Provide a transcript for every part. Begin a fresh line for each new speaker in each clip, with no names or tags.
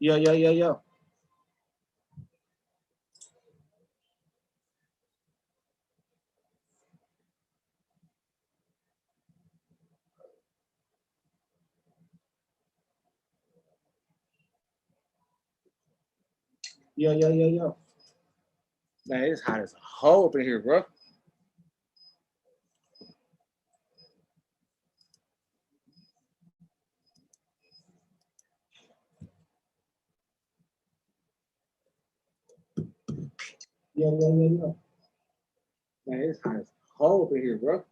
Yeah, yeah, yeah, yeah. Yeah, yeah, yeah, yeah. Man, it's hot as a hole up in here, bro. Yeah, yeah, yeah, yeah. Man, it's hot as a hole up in here, bro.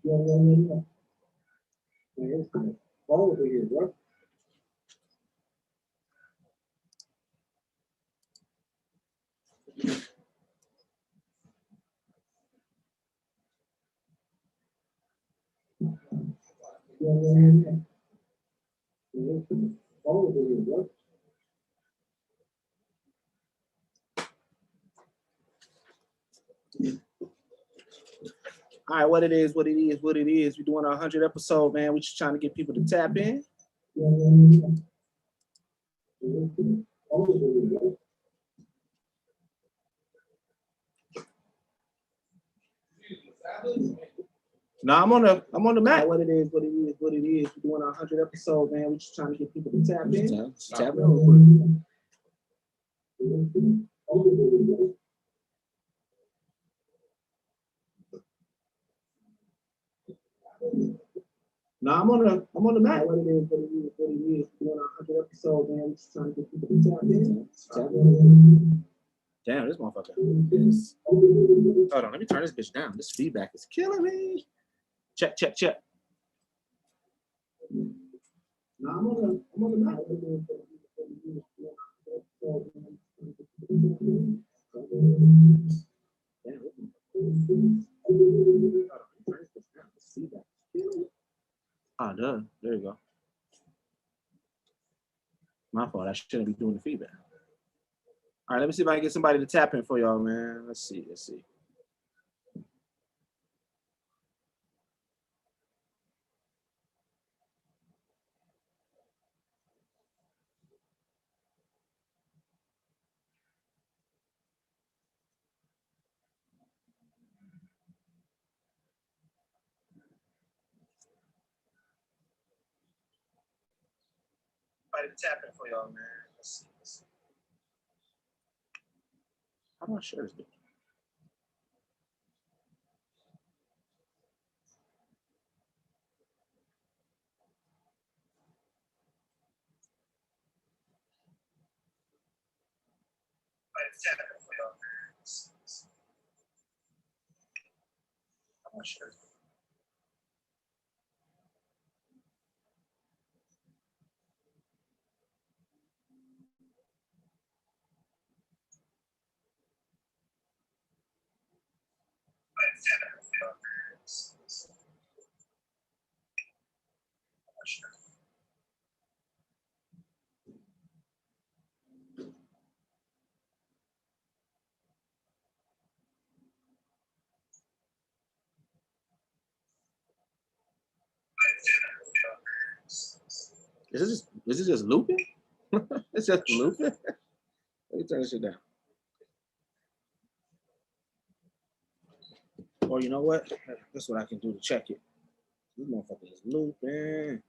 Yeah, yeah, yeah, yeah. Man, it's hot as a hole up in here, bro. Yeah, yeah, yeah, yeah. Man, it's hot as a hole up in here, bro. All right, what it is, what it is, what it is. We're doing our 100th episode, man. We're just trying to get people to tap in. Yeah, yeah, yeah, yeah. No, I'm on the mat. What it is, what it is, what it is. We're doing our 100th episode, man. We're just trying to get people to tap in. Tap in. No, I'm on the mat. What it is, what it is, what it is. We're doing our 100th episode, man. We're just trying to get people to tap in. Tap in. Damn, this motherfucker is. Hold on, let me turn this bitch down. This feedback is killing me. Check, check, check. No, I'm on the mat. Ah, duh. There you go. My fault. I shouldn't be doing the feedback. All right, let me see if I can get somebody to tap in for y'all, man. Let's see. Let's see. Somebody to tap in for y'all, man. Let's see. Let's see. How do I share this bitch? Somebody to tap in for y'all, man. Let's see. Let's see. How do I share this bitch? Somebody to tap in for y'all, man. Let's see. Let's see. How do I share this bitch? Is it just looping? It's just looping. Let me turn this shit down. Or you know what? That's what I can do to check it. This motherfucker is looping.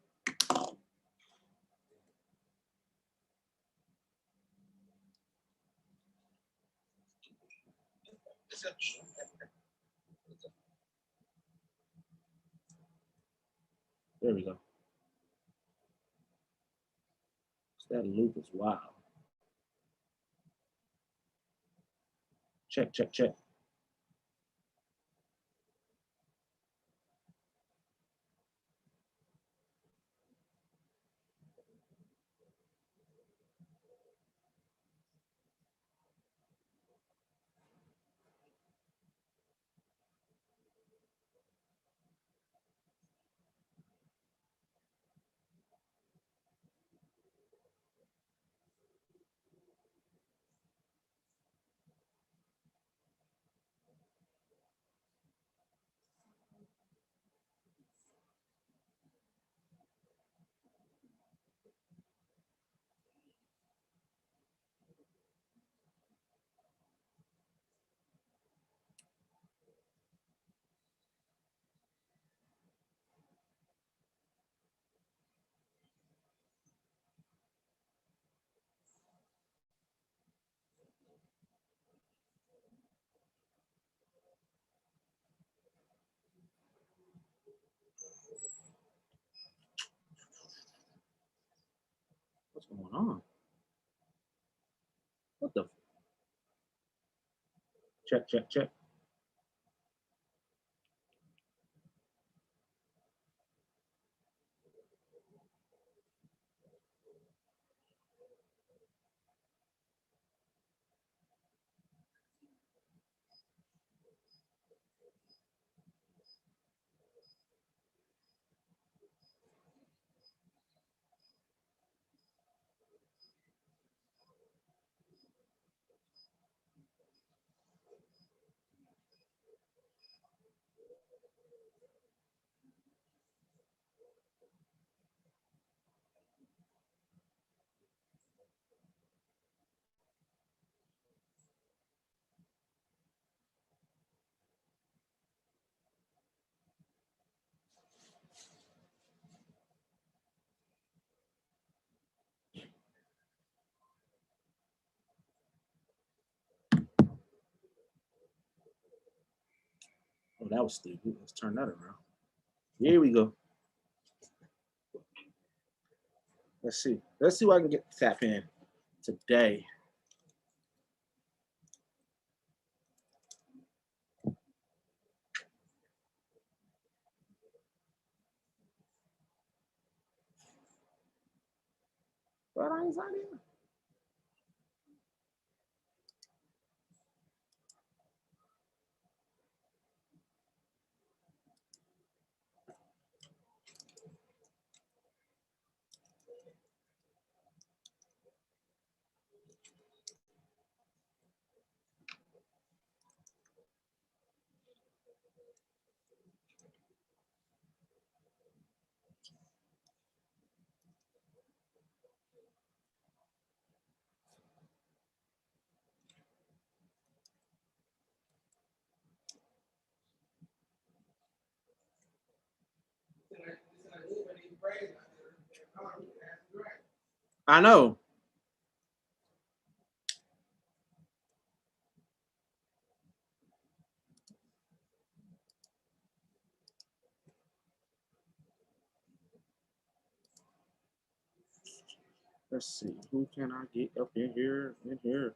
There we go. That loop is wild. Check, check, check. What's going on? What the? Check, check, check. Oh, that was stupid. Let's turn that around. Here we go. Let's see. Let's see what I can get to tap in today. But I ain't in. I know. Let's see. Who can I get up in here? In here.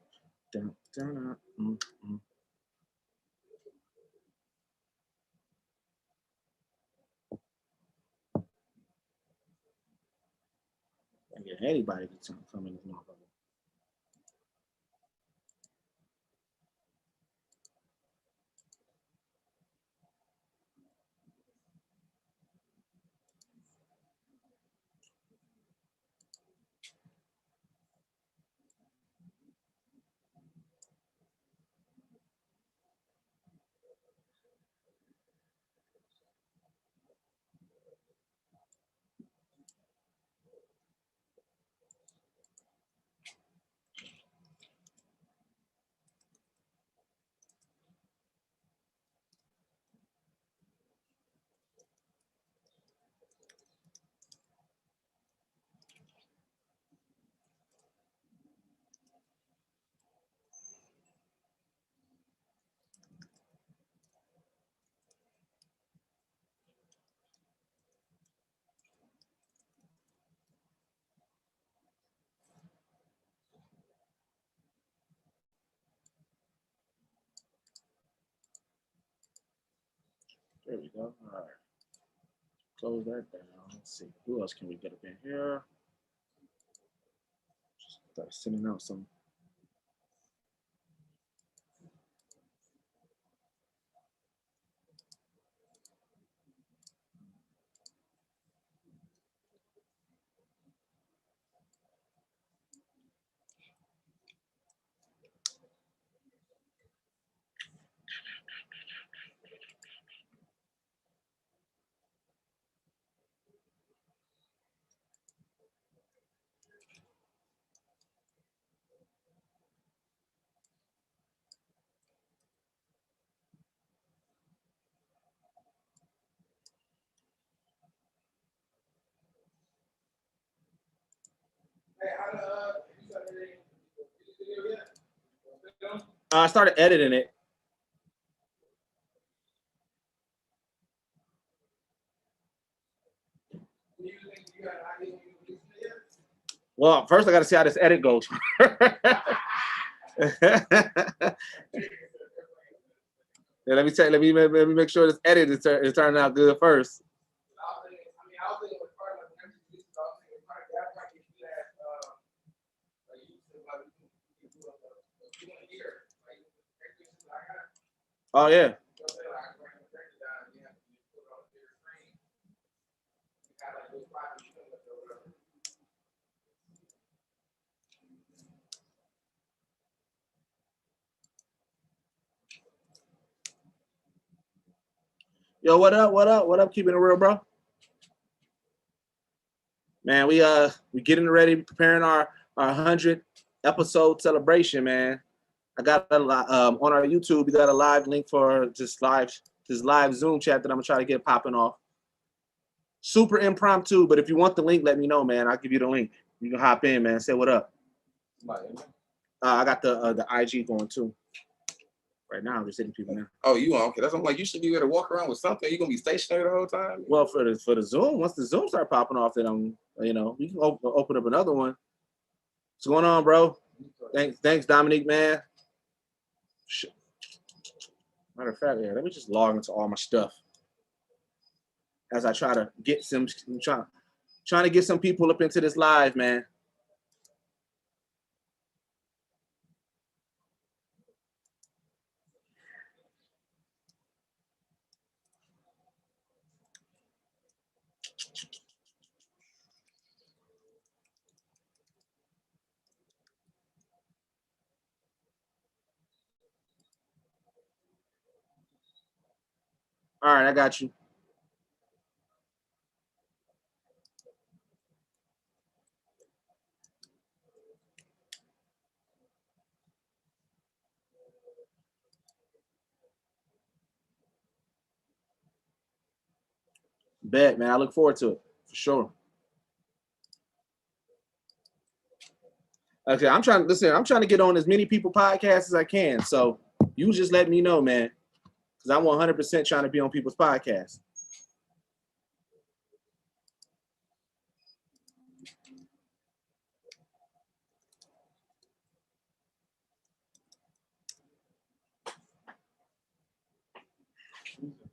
Dun, dun, dun, I get anybody to come in this motherfucker. There we go. All right. Close that down. Let's see. Who else can we get up in here? Just start sending out some. I started editing it. Well, first I got to see how this edit goes. Yeah, let me make sure this edit is turning out good first. Oh yeah. Yo, what up? What up? What up? Keeping it real, bro. Man, we getting ready, preparing our 100 episode celebration, man. I got a on our YouTube. We got a live link for this live Zoom chat that I'm gonna try to get popping off. Super impromptu, but if you want the link, let me know, man. I'll give you the link. You can hop in, man. Say what up. I got the IG going too. Right now, I'm just hitting people now.
Oh, you on? Okay, that's what I'm like. You should be able to walk around with something. You gonna be stationary the whole time?
Well, for the Zoom, once the Zoom start popping off, then we can open up another one. What's going on, bro? Thanks, Dominique, man. Matter of fact, yeah, let me just log into all my stuff as I try to get trying to get some people up into this live, man. All right, I got you. Bet, man. I look forward to it for sure. Okay, I'm trying to get on as many people podcasts as I can. So you just let me know, man, because I'm 100% trying to be on people's podcasts.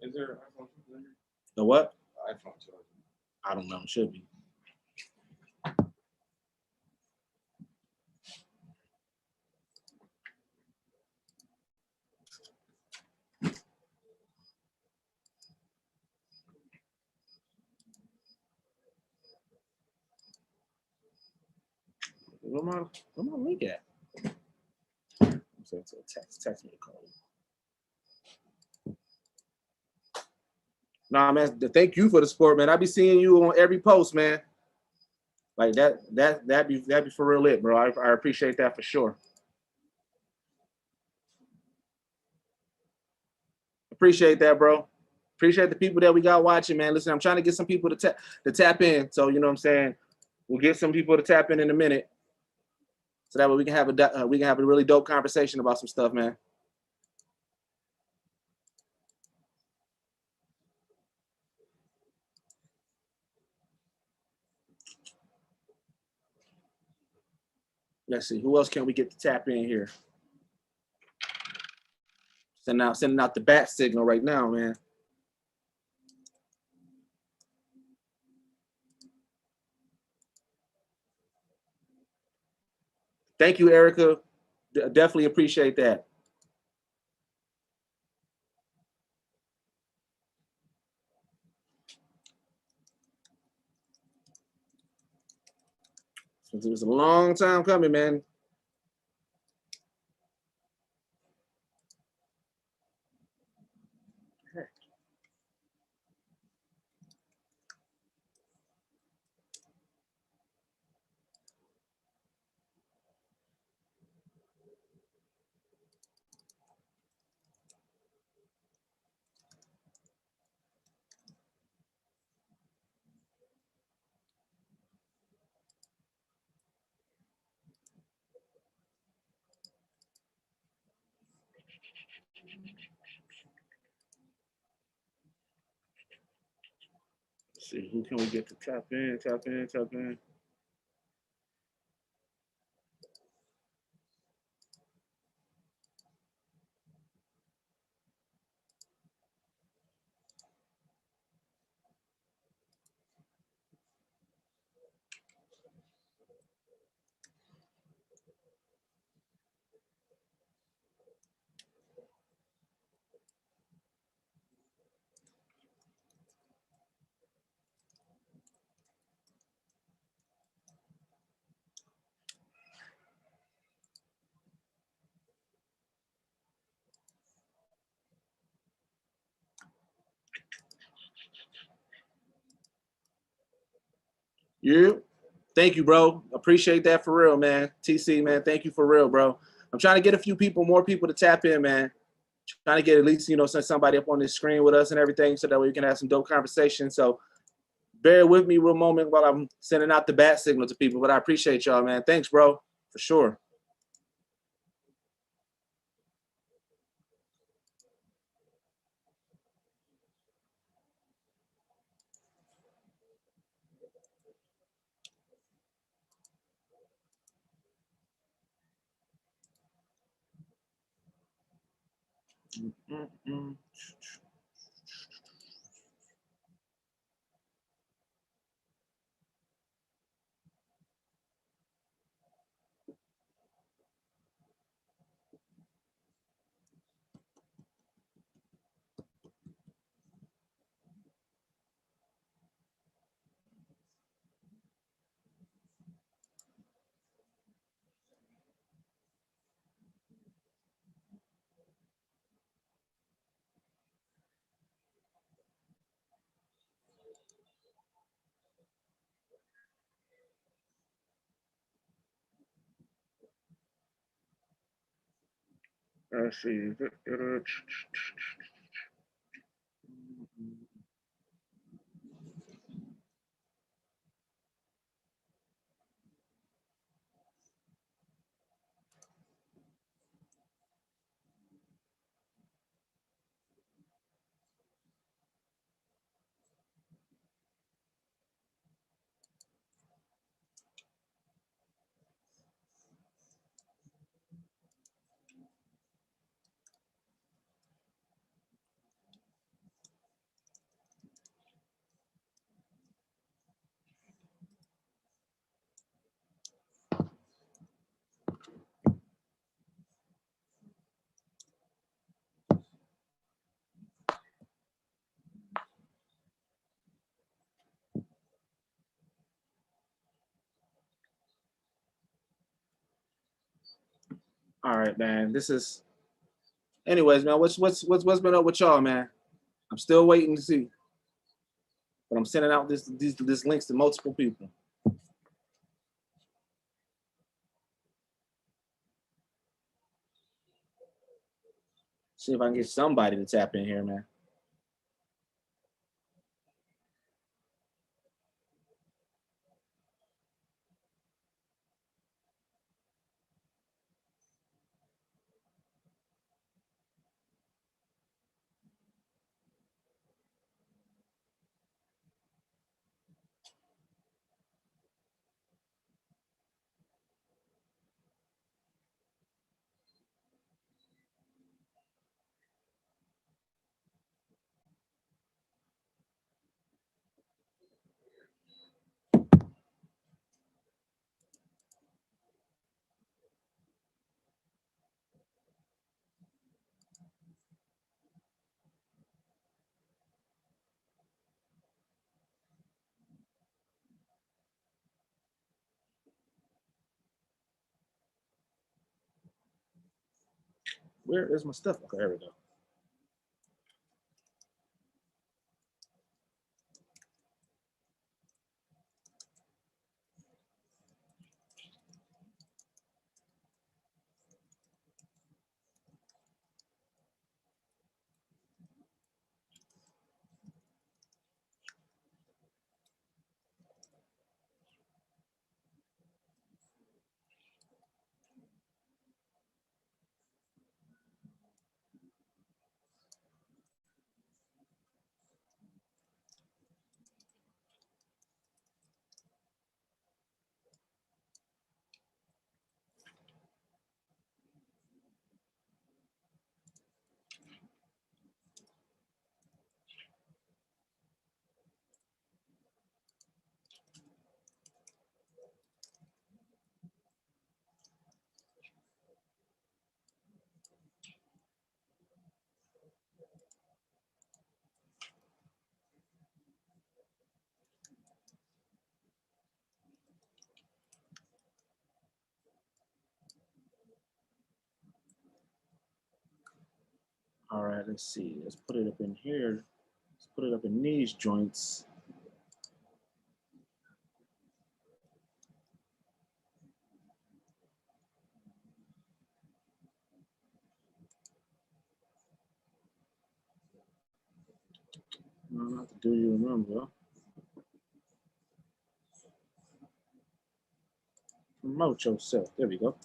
Is there an iPhone 2?
The what?
iPhone 2.
I don't know. It should be. Where my link at? So it's a text me a call. Nah, man. Thank you for the support, man. I be seeing you on every post, man. Like that'd be for real lit, bro. I appreciate that for sure. Appreciate that, bro. Appreciate the people that we got watching, man. Listen, I'm trying to get some people to tap in. So you know what I'm saying. We'll get some people to tap in a minute, so that way we can have a really dope conversation about some stuff, man. Let's see, who else can we get to tap in here? Sending out the bat signal right now, man. Thank you, Erica. Definitely appreciate that. It was a long time coming, man. Let's see, who can we get to tap in? You. Thank you, bro. Appreciate that for real, man. TC, man. Thank you for real, bro. I'm trying to get a few people, more people to tap in, man. Trying to get at least, send somebody up on this screen with us and everything so that way we can have some dope conversation. So bear with me real moment while I'm sending out the bat signal to people, but I appreciate y'all, man. Thanks, bro, for sure. Mm-mm. Let's see. All right, man. This is, anyways, man. What's been up with y'all, man? I'm still waiting to see, but I'm sending out this links to multiple people. See if I can get somebody to tap in here, man. Where is my stuff? Okay, there we go. All right, let's see. Let's put it up in here. Let's put it up in these joints. No, not to do you remember. Promote yourself. There we go.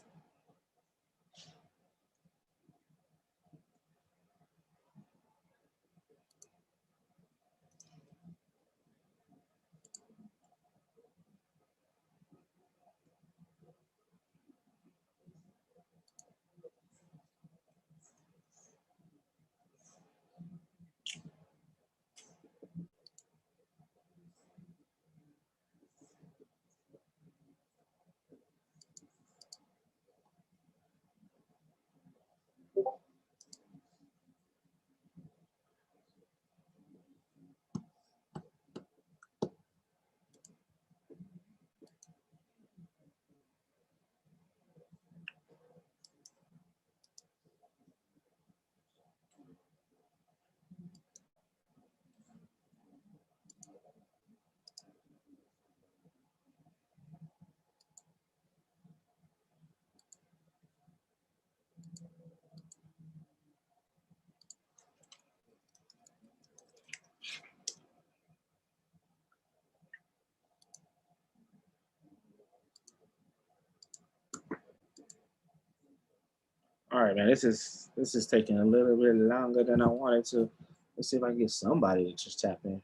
All right, man. This is taking a little bit longer than I wanted to. Let's see if I can get somebody to just tap in.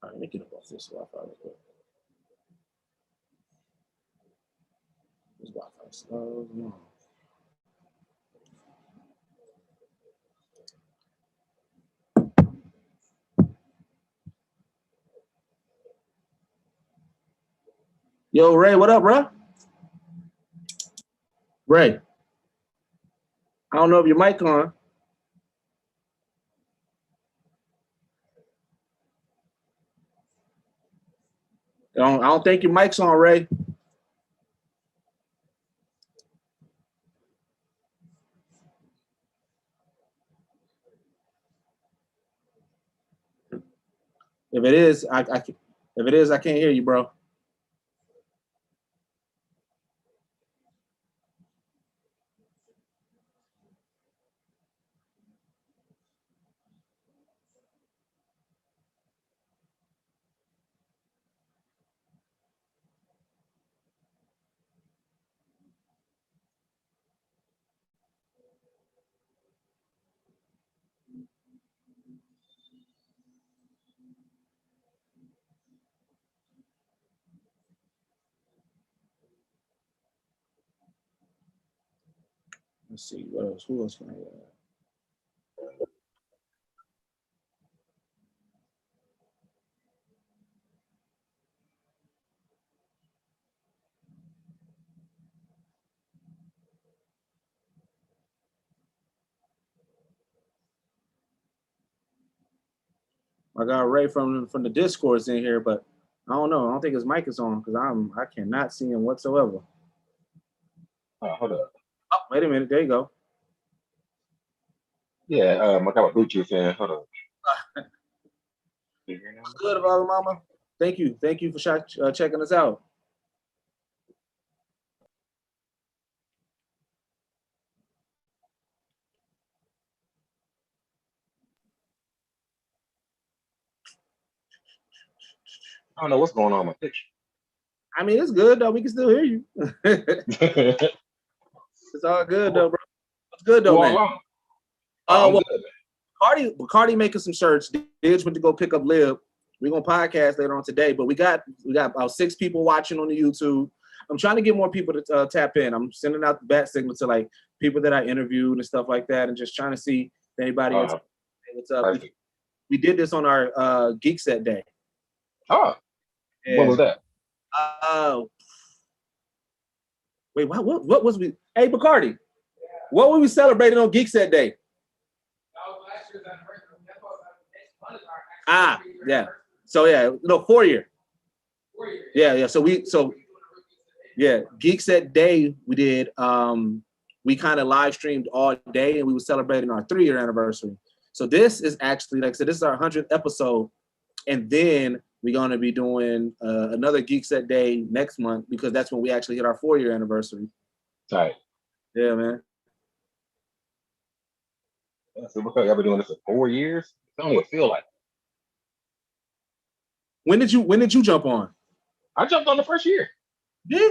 All right, let me get up off this Wi-Fi real quick. This Wi-Fi is slow. No. Yo, Ray, what up, bro? Ray, I don't know if your mic on. I don't think your mic's on, Ray. If it is, if it is, I can't hear you, bro. Let's see what else. Who else can I get? I got Ray from the Discord's in here, but I don't know. I don't think his mic is on because I cannot see him whatsoever.
Hold up.
Oh, wait a minute. There you go.
Yeah, I got my Bluetooth in. Hold on.
Good, Father Mama. Thank you. Thank you for checking us out.
I don't know what's going on with my picture.
I mean, it's good though. We can still hear you. It's all good though, bro. It's good though, man. Well, Cardi making some shirts. Didge went to go pick up Lib. We're gonna podcast later on today, but we got about 6 people watching on the YouTube. I'm trying to get more people to tap in. I'm sending out the bat signal to like people that I interviewed and stuff like that, and just trying to see if anybody else. What's up? We did this on our Geek Set Day.
Oh, what was that?
Wait, what was we? Hey, Bacardi, what were we celebrating on Geek Set Day? Yeah. So yeah, no, 4 year. Yeah. So Geek Set Day we did we kind of live streamed all day, and we were celebrating our 3-year anniversary. So this is actually, like I said, this is our 100th episode, and then we're gonna be doing another Geek Set Day next month because that's when we actually hit our 4-year anniversary.
Right.
Yeah, man.
Yeah, so because y'all been doing this for 4 years, it don't even feel like.
When did you jump on?
I jumped on the first year.
Yeah.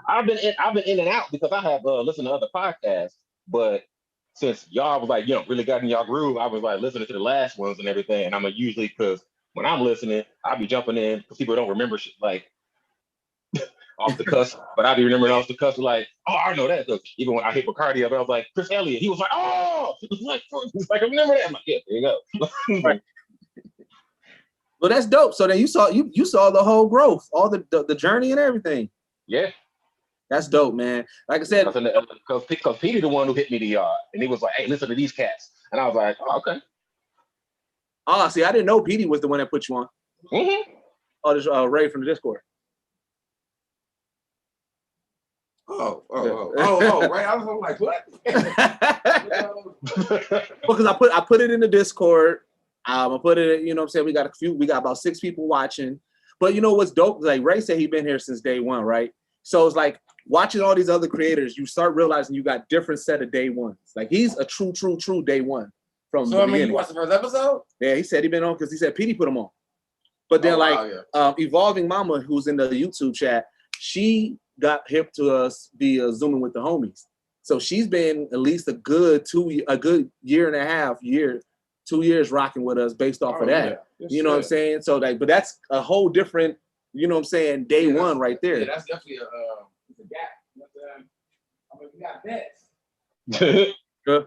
I've been in and out because I have listened to other podcasts, but since y'all was like, really got in y'all groove, I was like listening to the last ones and everything. And I'm usually, because when I'm listening, I'll be jumping in because people don't remember shit like off the cuss, but I'll be remembering off the cuss like, oh, I know that. Because even when I hit Bacardi up, I was like, Chris Elliott, he was like, oh, he was like, I remember that. I'm like, yeah, there you go.
Right. Well, that's dope. So then you saw the whole growth, all the journey and everything.
Yeah.
That's dope, man. Like I said,
because Petey the one who hit me the yard, and he was like, "Hey, listen to these cats," and I was like, "Oh, okay."
Oh, see, I didn't know Petey was the one that put you on.
Mm-hmm.
Oh, this Ray from the Discord.
Oh, right. I was like, what?
Because I put it in the Discord. I put it, you know what I'm saying? We got about 6 people watching. But you know what's dope? Like Ray said, he been here since day one, right? So it's like watching all these other creators, you start realizing you got different set of day ones. Like he's a true day one from the beginning.
You watched the first episode?
Yeah, he said he been on because he said Petey put him on. But then Evolving Mama, who's in the YouTube chat, she got hip to us via Zooming with the homies. So she's been at least a good year and a half, 2 years rocking with us based off of that.
Yeah.
You know what I'm saying? So but that's a whole different, you know what I'm saying, day one right there.
Yeah, that's definitely a gap. But, we got vets.
Good.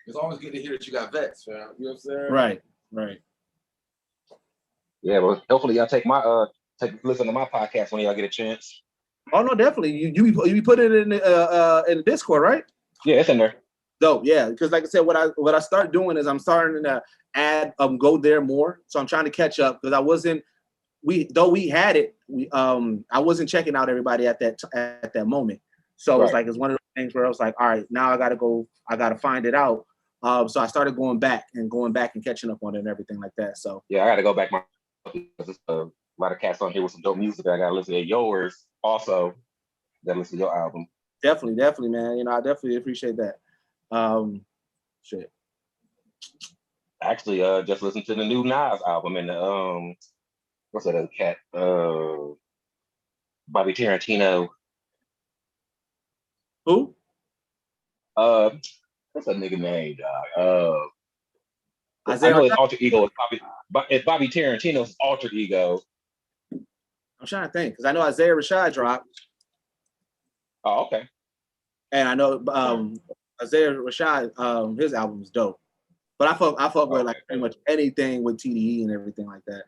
It's always good to hear that you got vets, man. You know what I'm saying?
Right.
Yeah, well, hopefully y'all take listen to my podcast when y'all get a chance.
Oh no, definitely. You put it in the Discord, right?
Yeah, it's in there.
Dope, yeah. Because like I said, what I start doing is I'm starting to add go there more. So I'm trying to catch up because we had it. I wasn't checking out everybody at that moment. So
Right.
it's one of those things where I was like, all right, now I gotta find it out. So I started going back and catching up on it and everything like that. So
yeah, I gotta go back because there's a lot of cats on here with some dope music. I gotta listen to yours also. Gotta listen to your album.
Definitely, man. You know, I definitely appreciate that. Shit.
Actually, just listened to the new Nas album and the what's that other cat? Bobby Tarantino.
Who?
What's that nigga name, dog? I
Isaiah.
know his alter ego is Bobby Tarantino's alter ego.
I'm trying to think because I know Isaiah Rashad dropped.
Oh, okay.
And I know Isaiah Rashad, his album is dope. But I fuck with like pretty much anything with TDE and everything like that.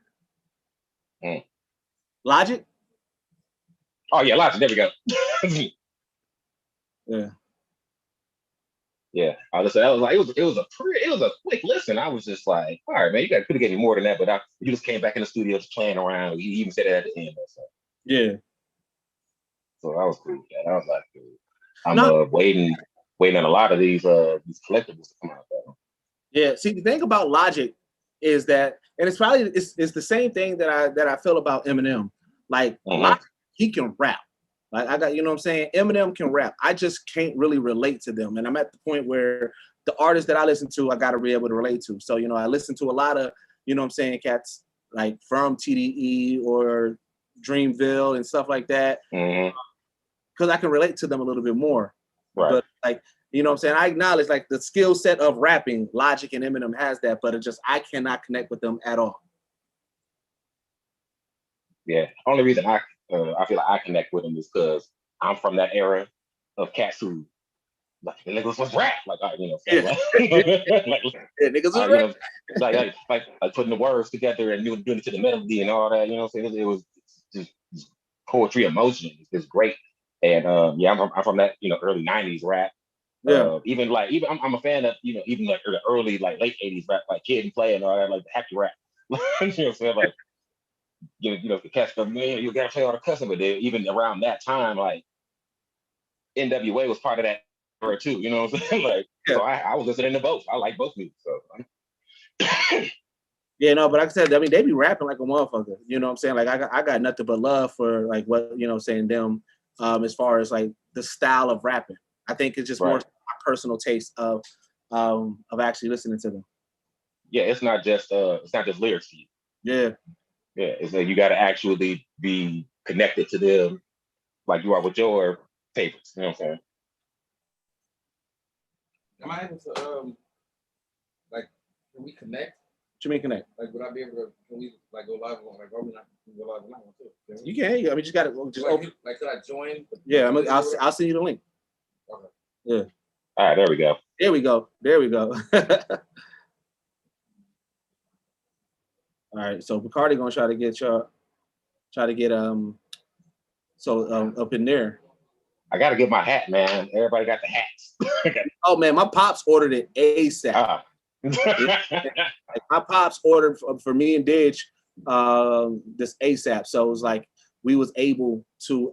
Logic?
Oh yeah, Logic. There we go.
Yeah.
Yeah. I was like, it was a quick listen. I was just like, all right, man, you could have given me more than that, but you just came back in the studio just playing around. You even said it at the end. So.
Yeah.
So that was cool. Yeah, that was like cool. I'm waiting on a lot of these collectibles to come out though. Yeah.
See, the thing about Logic is that, and it's probably it's the same thing that I feel about Eminem. Like Logic, he can rap. Like I got, you know what I'm saying? Eminem can rap. I just can't really relate to them. And I'm at the point where the artists that I listen to, I got to be able to relate to. So, you know, I listen to a lot of, you know what I'm saying, cats like from TDE or Dreamville and stuff like that. Because I can relate to them a little bit more.
Right.
But like, you know what I'm saying? I acknowledge like the skill set of rapping, Logic and Eminem has that, but I cannot connect with them at all.
Yeah. Only reason I feel like I connect with them is because I'm from that era of cats who like the niggas was rap, like you know,
niggas was
rap. Like putting the words together and doing it to the melody and all that. You know what I'm saying? It was just poetry, emotion. It's great. And I'm from that early '90s rap.
Yeah.
Even I'm a fan of even like the early like late '80s rap, like Kid and Play and all that, like the happy rap. You know what I'm saying? Like the cats, man, you gotta play all the cussing, but even around that time, like NWA was part of that era too. You know what I'm saying? Like,
Yeah.
so I was listening to both. I like both music. So
Yeah, no, but like I said, I mean, they be rapping like a motherfucker. You know what I'm saying? Like I got nothing but love for like what you know what I'm saying them as far as like the style of rapping. I think it's just more
Right.
my personal taste of actually listening to them.
yeah, it's not just lyrics to you.
Yeah.
Yeah, it's like you got to actually be connected to them, like you are with your favorites. You know what I'm saying?
Am I able to like can we connect?
What you mean connect?
Like would I be able to can we like go live on like we not go live on that one too? Can we?
You can. I mean, just gotta just open.
Like could I join?
Yeah, I'll send you the link.
Okay.
Yeah.
All right, there we go.
There we go. There we go. All right, so Bacardi gonna try to get up in there.
I got to get my hat, man. Everybody got the hats.
Oh man, my pops ordered it ASAP. Like, my pops ordered for me and Didge this ASAP, so it was like we was able to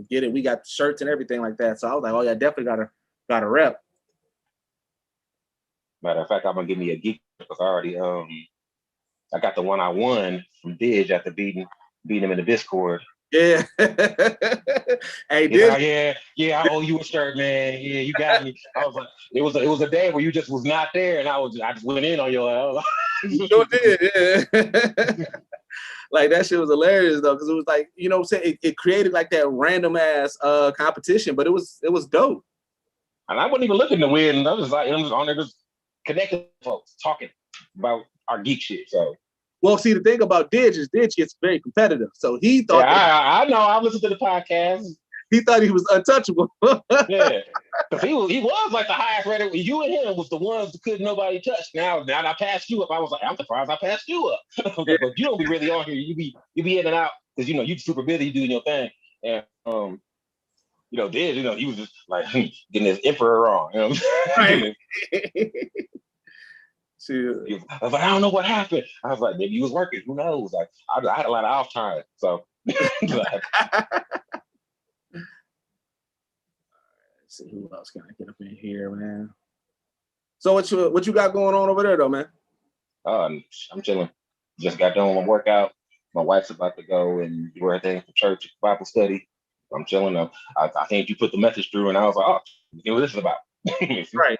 get it. We got shirts and everything like that. So I was like, oh yeah, definitely got a rep.
Matter of fact, I'm gonna give me a geek because I already I got the one I won from Didge after beating him in the Discord.
Yeah. Hey,
yeah, I owe you a shirt, man. Yeah, you got me. I was like, it was a day where you just was not there, and I just went in on your.
You sure did, yeah. Like that shit was hilarious though, because it was like, you know what I'm saying, it created like that random ass competition, but it was dope.
And I wasn't even looking to win. I was like, I'm just on there just connecting with folks, talking about our geek shit. So
well, see, the thing about Didge is Didge gets very competitive. So he thought
I know, I listened to the podcast.
He thought he was untouchable.
Yeah. Because he was like the highest rated. You and him was the ones that couldn't nobody touch. Now I passed you up. I was like, I'm surprised I passed you up.
Yeah.
But you don't be really on here. You be in and out because you super busy doing your thing. And he was just like getting his emperor on. You know what I'm saying?
Right.
I was like, I don't know what happened. I was like, maybe he was working. Who knows? Like I had a lot of off time. So
Let's see who else can I get up in here, man. So what you got going on over there though, man?
I'm chilling. Just got done with my workout. My wife's about to go and do her thing for church, Bible study. I'm chilling up. I think you put the message through, and I was like, oh, you know what this is about.
Right.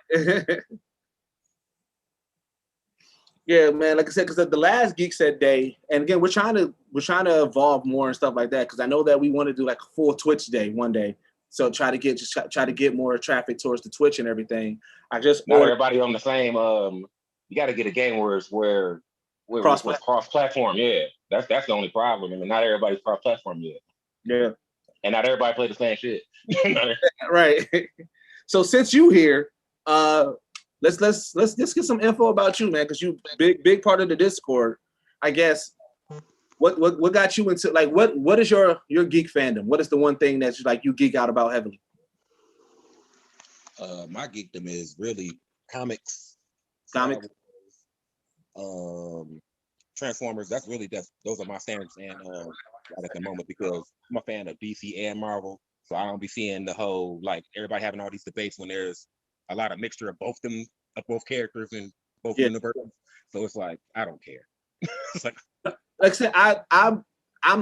Yeah, man. Like I said, because the last Geek Set day, and again, we're trying to evolve more and stuff like that. Because I know that we want to do like a full Twitch day one day. So try to get more traffic towards the Twitch and everything. I just
not everybody on the same. You got to get a game where cross platform. Yeah, that's the only problem. I mean, not everybody's cross platform yet.
Yeah,
and not everybody play the same shit.
Right. So since you here, let's get some info about you, man, because you big part of the Discord, I guess. What got you into like what is your geek fandom? What is the one thing that's like you geek out about heavily?
My geekdom is really comics, Transformers. Those are my favorites and right at the moment because I'm a fan of DC and Marvel, so I don't be seeing the whole like everybody having all these debates when there's a lot of mixture of both characters in both universes. So it's like I don't care. It's like
I said, I'm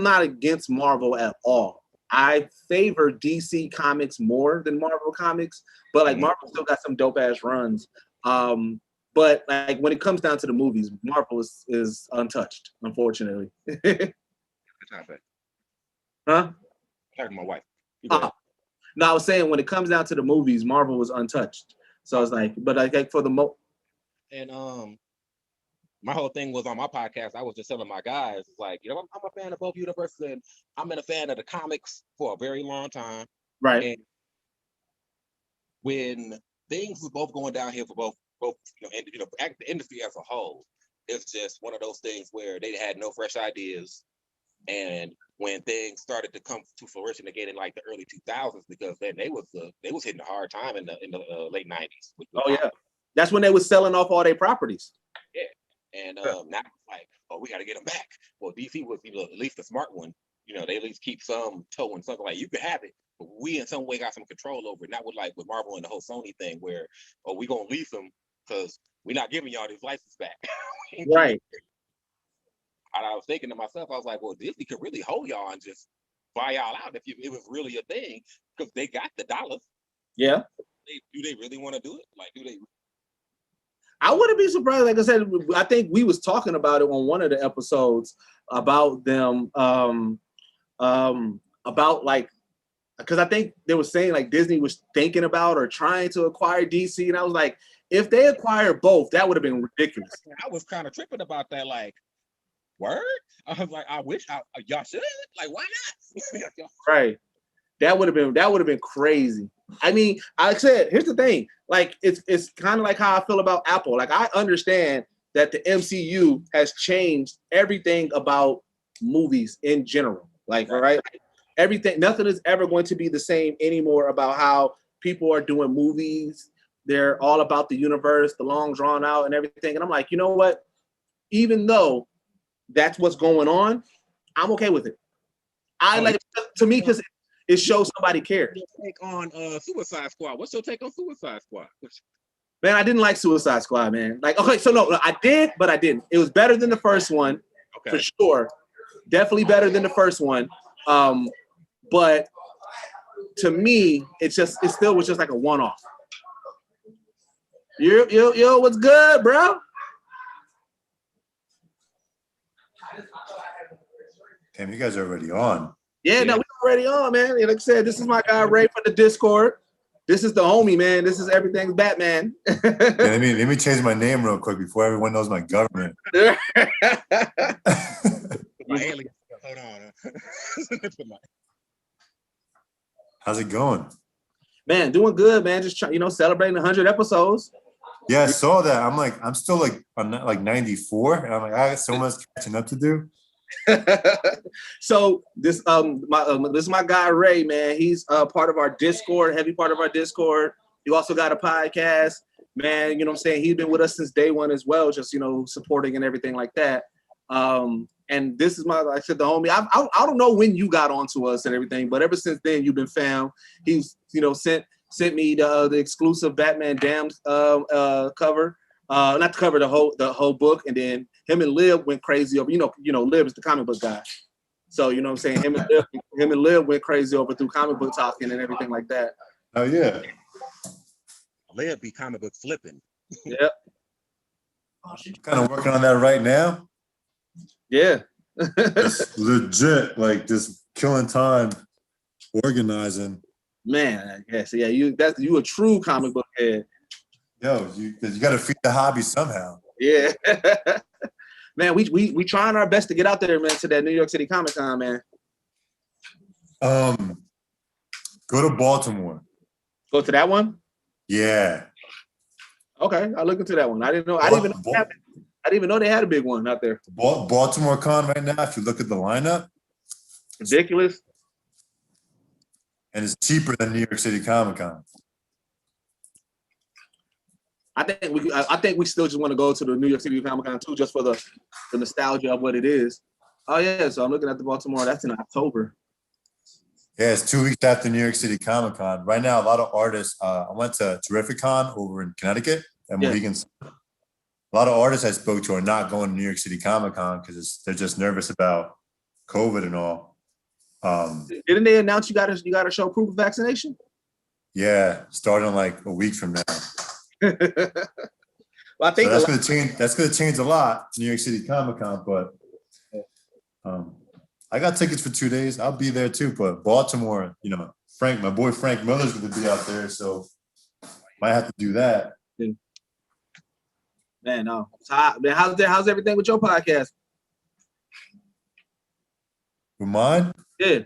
not against Marvel at all. I favor DC comics more than Marvel comics, but like Marvel still got some dope ass runs. But like when it comes down to the movies, Marvel is untouched, unfortunately. Huh?
Talking to my wife.
No, I was saying when it comes down to the movies, Marvel was untouched. So it's like, but like for the
and my whole thing was on my podcast. I was just telling my guys, like, I'm a fan of both universes, and I'm a fan of the comics for a very long time.
Right.
And when things were both going downhill for both the industry as a whole, it's just one of those things where they had no fresh ideas. And when things started to come to fruition again in like the early 2000s, because then they was hitting a hard time in the late 90s.
Oh yeah, that's when they was selling off all their properties.
Yeah. And now it's like, oh, we got to get them back. Well, DC was at least a smart one. They at least keep some toe and something like you can have it, but we in some way got some control over it. Not with Marvel and the whole Sony thing where, oh, we gonna lease them because we're not giving y'all this license back.
Right.
And I was thinking to myself, I was like, well, Disney could really hold y'all and just buy y'all out if it was really a thing because they got the dollars.
Yeah.
Do they really want to do it? Like, do they?
I wouldn't be surprised. Like I said, I think we was talking about it on one of the episodes about them, about like, because I think they were saying like Disney was thinking about or trying to acquire DC, and I was like, if they acquire both, that would have been ridiculous.
I was kind of tripping about that. Like, word? I was like, I wish y'all should. Like, why not?
Right. That would have been crazy. I mean, like I said, here's the thing. Like, it's kind of like how I feel about Apple. Like, I understand that the MCU has changed everything about movies in general. Like, right? Everything, nothing is ever going to be the same anymore about how people are doing movies. They're all about the universe, the long drawn out and everything. And I'm like, you know what? Even though that's what's going on, I'm okay with it. To me, because it shows somebody cares.
Take on Suicide Squad. What's your take on Suicide Squad?
Man, I didn't like Suicide Squad, man. Like, okay, so no, I did, but I didn't. It was better than the first one, for sure. Definitely better than the first one. But to me, it still was just like a one-off. Yo, what's good, bro?
Damn, you guys are already on.
Yeah, no, we're already on, man. Like I said, this is my guy Ray from the Discord. This is the homie, man. This is everything's Batman.
Let me change my name real quick before everyone knows my government.
My alien. Hold on.
How's it going?
Man, doing good, man. Just celebrating 100 episodes.
Yeah, I saw that. I'm still on 94, and I'm like, I got so much catching up to do.
So this is my guy Ray, man. He's part of our Discord, heavy part of our Discord. You also got a podcast, man. You know what I'm saying? He's been with us since day one as well, just supporting and everything like that. And this is like I said, the homie. I don't know when you got onto us and everything, but ever since then you've been found. He's sent me the exclusive Batman Damned cover. Not the cover, the whole book, and then him and Liv went crazy over. Liv is the comic book guy, so you know what I'm saying. Him and Liv went crazy over through comic book talking and everything like that.
Oh yeah,
Liv be comic book flipping.
Yep.
Kind of working on that right now.
Yeah.
It's legit, like just killing time, organizing.
Man, I guess you a true comic book head.
Yo, you got to feed the hobby somehow.
Yeah. Man, we trying our best to get out there, man, to that New York City Comic Con, man.
Go to Baltimore.
Go to that one?
Yeah.
Okay, I'll look into that one. I didn't even know they had a big one out there.
Baltimore Con right now, if you look at the lineup.
Ridiculous.
And it's cheaper than New York City Comic Con.
I think we still just want to go to the New York City Comic Con too, just for the nostalgia of what it is. Oh yeah, so I'm looking at the Baltimore. That's in October.
Yeah, it's 2 weeks after New York City Comic Con. Right now, a lot of artists. I went to Terrificon over in Connecticut at Mohegan. A lot of artists I spoke to are not going to New York City Comic Con because they're just nervous about COVID and all.
Didn't they announce you got to show proof of vaccination?
Yeah, starting like a week from now.
Well, I think
so that's going to change a lot, New York City Comic Con. But I got tickets for 2 days. I'll be there too. But Baltimore, my boy Frank Miller's going to be out there, so might have to do that.
Man, no. How's everything with your podcast?
With mine?
Yeah.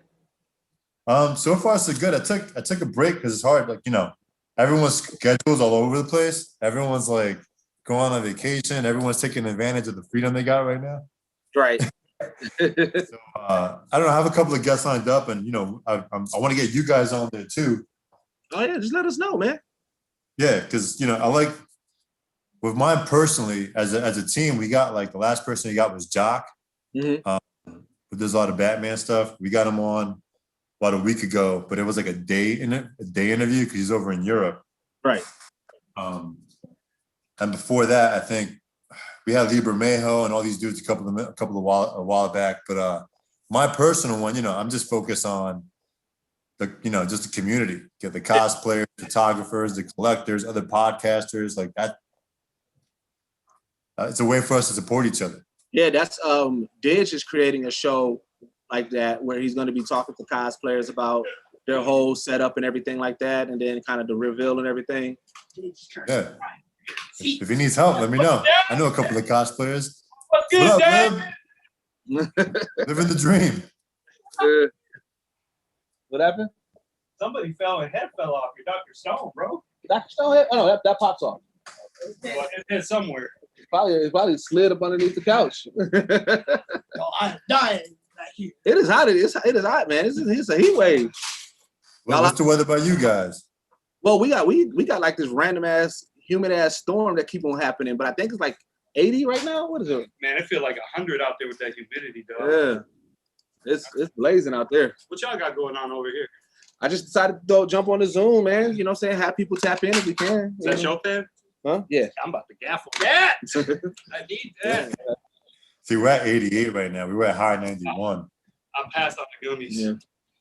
So far so good. I took a break because it's hard. Everyone's schedules all over the place. Everyone's like going on vacation. Everyone's taking advantage of the freedom they got right now.
Right.
So, I don't know. I have a couple of guests lined up, and I want to get you guys on there too.
Oh yeah, just let us know, man.
Yeah, because I like with mine personally as a team. We got the last person we got was Jock.
Mm-hmm.
But there's a lot of Batman stuff. We got him on. about a week ago, but it was like a day interview because he's over in Europe.
Right.
And before that, I think we had Lieber Mejo and all these dudes a while back. But my personal one, you know, I'm just focused on just the community, get the cosplayers, photographers, the collectors, other podcasters like that. It's a way for us to support each other.
Yeah, that's Didge is creating a show like that where he's going to be talking to cosplayers about their whole setup and everything like that, and then kind of the reveal and everything.
Yeah. If he needs help, let me know. I know a couple of cosplayers.
What's good,
What up,
Dad?
Living the dream.
What happened?
Somebody fell and head fell off your Dr. Stone, bro.
Dr. Stonehead? Oh, no, that pops off.
Well, it's somewhere.
It probably slid up underneath the couch.
Yo, I'm dying back here.
It is hot. It is hot, man. It's a heat wave.
Well, what's the weather by you guys?
Well, we got like this random ass, humid ass storm that keep on happening, but I think it's like 80 right now. What is it?
Man, it feel like 100 out there with that humidity, dog.
Yeah. It's blazing out there.
What y'all got going on over here?
I just decided to jump on the Zoom, man. You know what I'm saying? Have people tap in if we can.
Is that your fan?
Huh? Yeah.
I'm about to gaffle that. I need that.
See, we're at 88 right now. We were at high 91.
I'm past on the Goonies.
Yeah.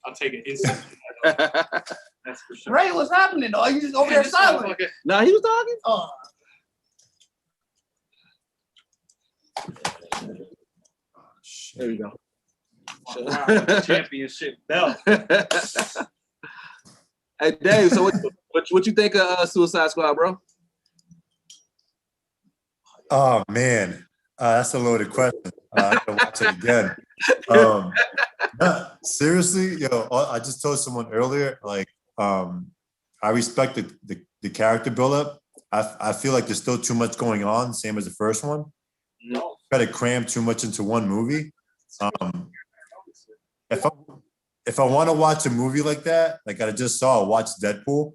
I'll take it instantly. That's for sure.
Ray, what's happening, dog? You just over there silent.
Nah, he was talking.
Oh,
There we go.
Championship belt.
Hey, Dave. So what you think of Suicide Squad, bro?
Oh man, that's a loaded question. I gotta watch it again. Seriously, I just told someone earlier, like, I respect the character buildup. I feel like there's still too much going on, same as the first one.
No.
Try to cram too much into one movie. If I want to watch a movie like that, like I just saw, watch Deadpool.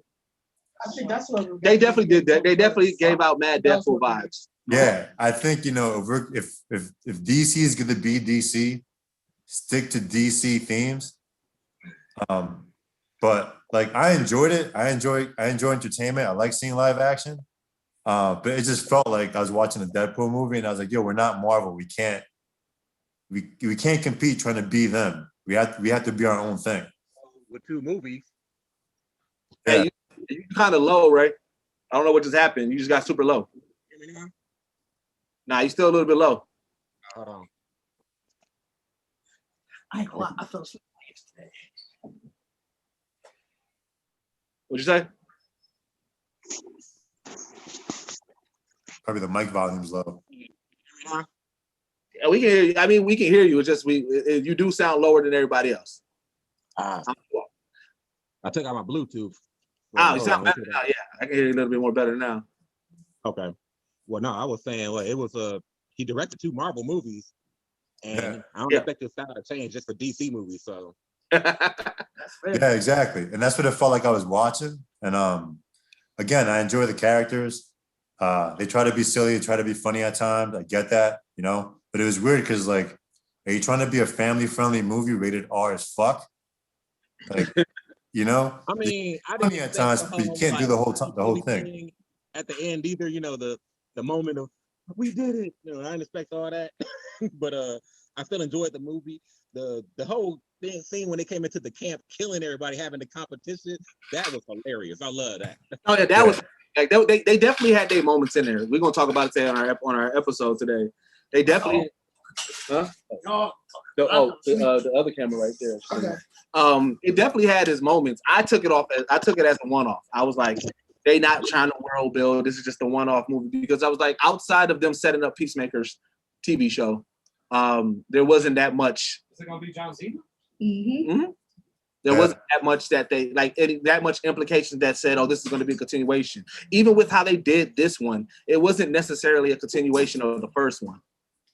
I think that's what
They definitely did that. They definitely gave out mad Deadpool vibes.
Yeah, I think if DC is gonna be DC, stick to DC themes. But like I enjoyed it. I enjoy entertainment. I like seeing live action. But it just felt like I was watching a Deadpool movie, and I was like, "Yo, we're not Marvel. We can't compete trying to be them. We have to be our own thing."
With two movies.
Yeah.
Hey, you kind of low, right? I don't know what just happened. You just got super low. Nah, you still a little bit low.
I ain't gonna lie, I fell asleep yesterday.
What'd you say?
Probably the mic volume's low.
Yeah, we can hear you. I mean, we can hear you. It's just you do sound lower than everybody else.
I took out my Bluetooth.
Oh, you sound better now. Yeah, I can hear you a little bit more better now.
Okay. Well, no, I was saying, well, it was he directed 2 Marvel movies, and
Yeah.
I don't expect his style to change just for DC movies. So
That's fair.
Yeah, exactly. And that's what it felt like I was watching. And again, I enjoy the characters. They try to be silly, they try to be funny at times. I get that, But it was weird because, like, are you trying to be a family-friendly movie rated R as fuck? Like,
I mean, I
funny
didn't
at
expect
times, but you can't do the whole thing.
At the end, either the moment of we did it. I didn't expect all that, but I still enjoyed the movie. The whole scene when they came into the camp, killing everybody, having the competition, that was hilarious. I love that.
Oh yeah, that was like they definitely had their moments in there. We're gonna talk about it today on our episode today. They definitely. Huh?
No,
The other camera right there.
okay.
It definitely had his moments. I took it as a one-off. I was like, they not trying to world build. This is just a one-off movie because I was like, outside of them setting up Peacemaker's TV show, there wasn't that much.
Is it gonna be John Cena?
Mm-hmm.
There
Yeah.
wasn't that much that they that much implication that said, oh, this is going to be a continuation. Even with how they did this one, it wasn't necessarily a continuation of the first one.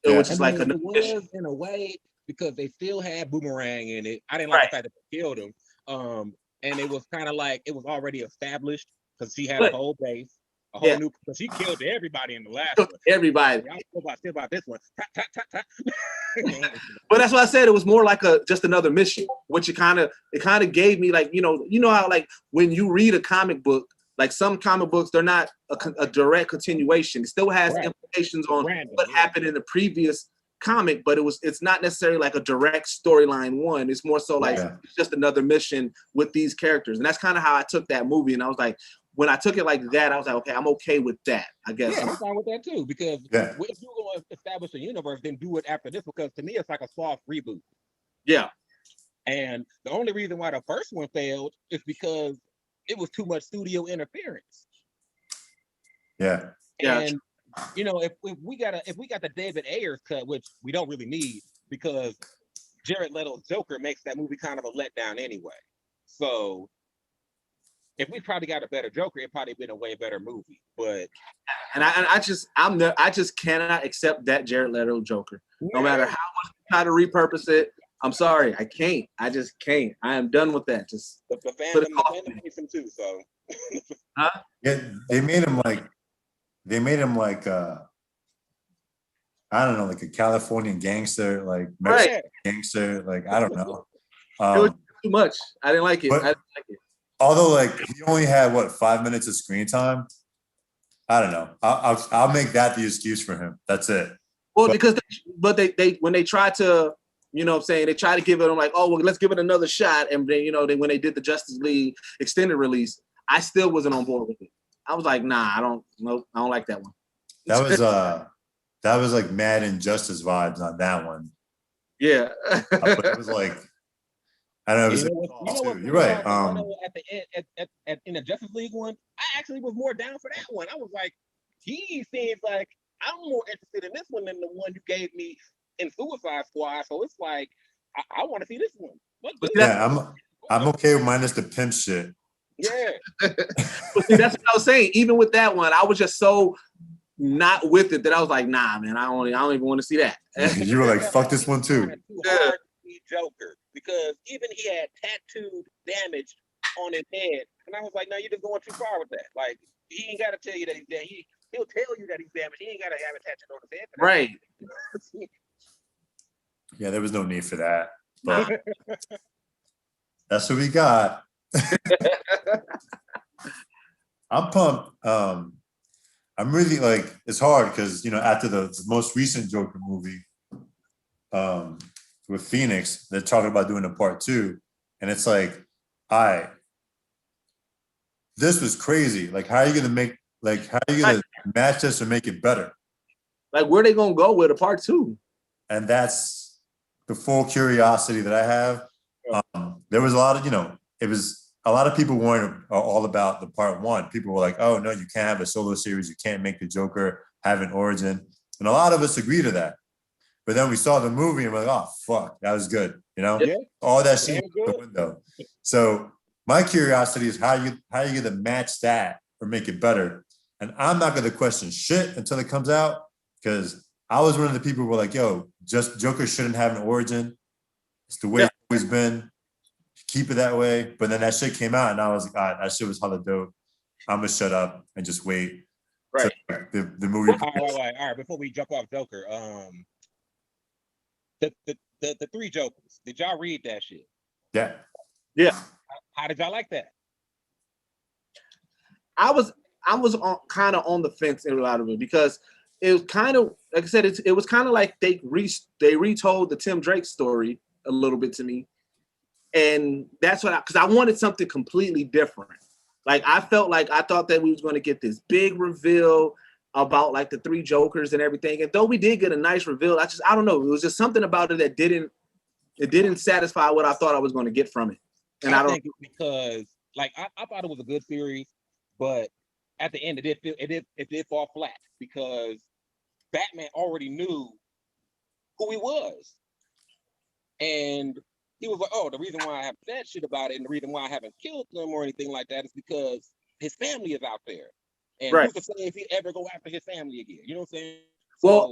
It was just like
it
an addition.
was in a way because they still had Boomerang in it. I didn't like the fact that they killed him. And it was kind of like it was already established because she had
But-
a whole base, a whole
Yeah.
new. Because she killed everybody in the last one.
Everybody.
Y'all still about this one. Ta, ta, ta, ta.
But that's why I said it was more like just another mission, which it kind of gave me like, you know how like when you read a comic book, like some comic books, they're not a direct continuation. It still has implications on what happened in the previous comic, but it's not necessarily like a direct storyline one. It's more so like it's just another mission with these characters. And that's kind of how I took that movie. And I was like, when I took it like that, I was like, okay, I'm okay with that, I guess.
Yeah, I'm fine with that too, because if you're going to establish a universe, then do it after this, because to me, it's like a soft reboot.
Yeah.
And the only reason why the first one failed is because it was too much studio interference.
Yeah.
And you know, if we got the David Ayers cut, which we don't really need, because Jared Leto's Joker makes that movie kind of a letdown anyway. So if we probably got a better Joker, it'd probably been a way better movie. But
I just cannot accept that Jared Leto Joker. No matter how much I try to repurpose it, I'm sorry, I can't. I just can't. I am done with that. Just
the fandom hates him too. So
yeah, they made him like I don't know, like a Californian gangster, like Mexican gangster, like I don't know.
It was too much. I didn't like it.
Although, like, he only had 5 minutes of screen time. I don't know. I'll make that the excuse for him. That's it.
Well, because they when they try to, you know what I'm saying, they try to give it, I'm like, oh well, let's give it another shot. And then, you know, when they did the Justice League extended release, I still wasn't on board with it. I was like, nah, I don't like that one.
That was like Mad Injustice vibes on that one.
Yeah.
But it was like, I don't know. You're right.
At the end, in the Justice League one, I actually was more down for that one. I was like, he seems like I'm more interested in this one than the one you gave me in Suicide Squad. So it's like, I want to see this one.
Yeah, I'm okay with minus the pimp shit.
Yeah.
But see, that's what I was saying. Even with that one, I was just so not with it that I was like, nah, man, I don't even want to see that.
You were like, fuck this one too.
Joker, because even he had tattooed damage on his head, and I was like, no, you're just going too far with that. Like, he ain't got to tell you that he's dead. He'll tell you that he's damaged. He ain't got to have it tattooed on his head.
Right.
Yeah, there was no need for that. But that's what we got. I'm pumped. I'm really like, it's hard because, you know, after the most recent Joker movie with Phoenix, they're talking about doing a part 2. And it's like, this was crazy. Like, how are you going to match this or make it better?
Like, where they going to go with a part 2?
And that's the full curiosity that I have. There was a lot of, a lot of people weren't all about the part 1. People were like, oh, no, you can't have a solo series. You can't make the Joker have an origin. And a lot of us agree to that. But then we saw the movie and we're like, oh, fuck, that was good. You know, all that shit out the window. So my curiosity is how you going to match that or make it better. And I'm not going to question shit until it comes out, because I was one of the people who were like, yo, just Joker shouldn't have an origin. It's the way it's always been. Keep it that way. But then that shit came out and I was like, all right, that shit was hella dope. I'm going to shut up and just wait.
Right.
The movie.
All right. Before we jump off Joker, the 3 Jokers, did y'all read that shit?
Yeah.
Yeah.
How did y'all like that?
I was kind of on the fence in a lot of it, because it was kind of, like I said, it was kind of like they retold the Tim Drake story a little bit to me. And that's what because I wanted something completely different. Like, I thought that we was going to get this big reveal about like the 3 Jokers and everything. And though we did get a nice reveal, I don't know. It was just something about it that didn't satisfy what I thought I was going to get from it. And I think
it's because, like, I thought it was a good series, but at the end it did fall flat, because Batman already knew who he was. And he was like, oh, the reason why I haven't said shit about it and the reason why I haven't killed them or anything like that is because his family is out there. And who's to say if he ever go after his family again? You know what I'm saying?
Well,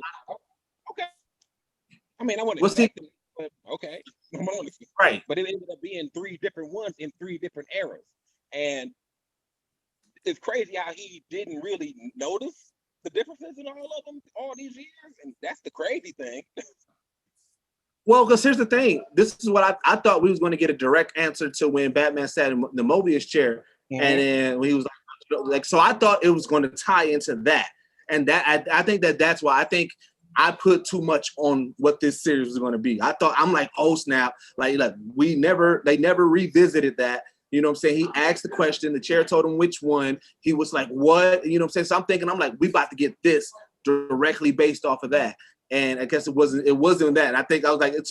okay. I mean, I want to expect it, but okay.
Right.
But it ended up being 3 different ones in 3 different eras. And it's crazy how he didn't really notice the differences in all of them all these years. And that's the crazy thing.
Well, because here's the thing. This is what I thought we was going to get a direct answer to when Batman sat in the Mobius chair, and then he was like, so I thought it was going to tie into that, and that I think that's why I think I put too much on what this series was going to be. I'm like, oh snap, like they never revisited that. You know what I'm saying? He asked the question, the chair told him which one. He was like, what? You know what I'm saying? So I'm thinking, we about to get this directly based off of that. And I guess it wasn't that. And I think I was like, it's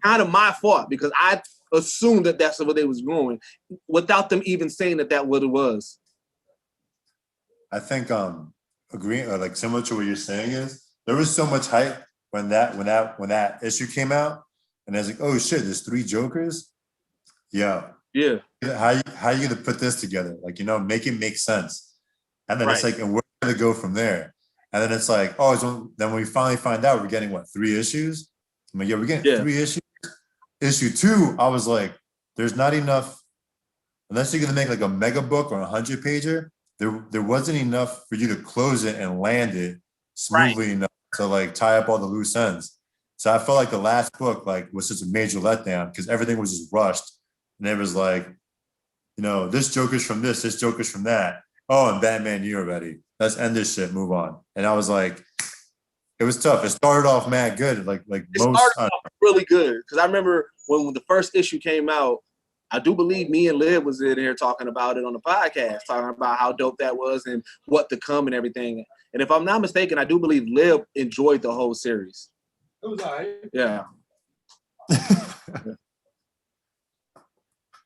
kind of my fault because I assumed that that's what they was going without them even saying that what it was.
I think agreeing like similar to what you're saying is there was so much hype when that issue came out, and I was like, oh shit, there's 3 Jokers. Yeah. How you gonna put this together? Like, make it make sense. And then it's like, and we're gonna go from there. And then it's like, then when we finally find out we're getting 3 issues. I'm like, we're getting 3 issues. Issue 2, I was like, there's not enough, unless you're gonna make like a mega book or a 100-pager, there wasn't enough for you to close it and land it smoothly enough to like tie up all the loose ends. So I felt like the last book was just a major letdown because everything was just rushed. And it was like, this Joker's from this Joker's from that. Oh, and Batman, you're ready. Let's end this shit, move on. And I was like, it was tough. It started off mad good. Like most
really good. Because I remember when the first issue came out, I do believe me and Liv was in here talking about it on the podcast, talking about how dope that was and what to come and everything. And if I'm not mistaken, I do believe Liv enjoyed the whole series.
It was all right.
Yeah.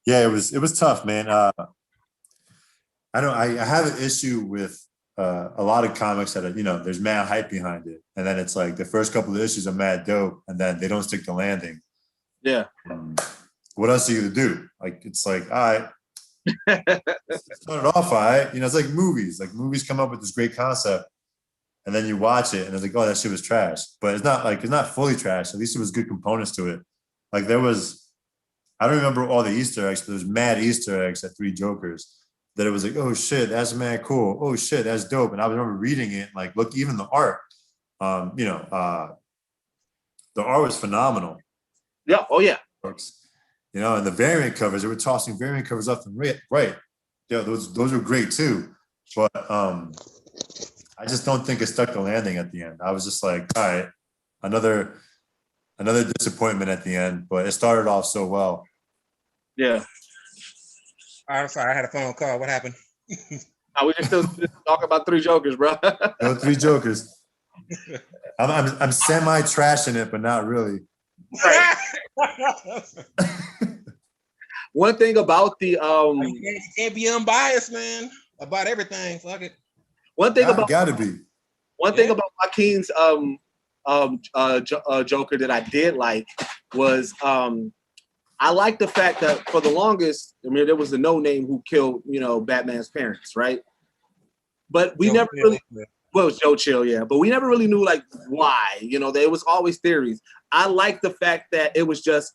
Yeah, it was tough, man. I have an issue with a lot of comics that are, there's mad hype behind it, and then it's like the first couple of issues are mad dope, and then they don't stick the landing.
Yeah.
What else are you gonna do? Like, it's like, all right, started off all right. It's like movies. Like movies come up with this great concept, and then you watch it, and it's like, oh, that shit was trash. But it's not fully trash. At least it was good components to it. Like there was. I don't remember all the Easter eggs, but there's mad Easter eggs at 3 Jokers that it was like, oh shit, that's mad cool. Oh shit, that's dope. And I remember reading it, like, look, even the art, the art was phenomenal.
Yeah. Oh yeah.
And the variant covers, they were tossing variant covers up and right. Yeah, those were great too. But I just don't think it stuck the landing at the end. I was just like, all right, another disappointment at the end, but it started off so well.
Yeah.
I'm sorry, I had a phone call. What happened?
We just still talking about 3 Jokers, bro.
No 3 Jokers. I'm semi-trashing it, but not really.
Right. One thing about the
you can't be unbiased, man, about everything. Fuck it.
One thing about Joaquin's Joker that I did like was I like the fact that for the longest, there was a no-name who killed, Batman's parents, right? But we never really, well, it was Joe Chill, yeah. But we never really knew like why, there was always theories. I like the fact that it was just,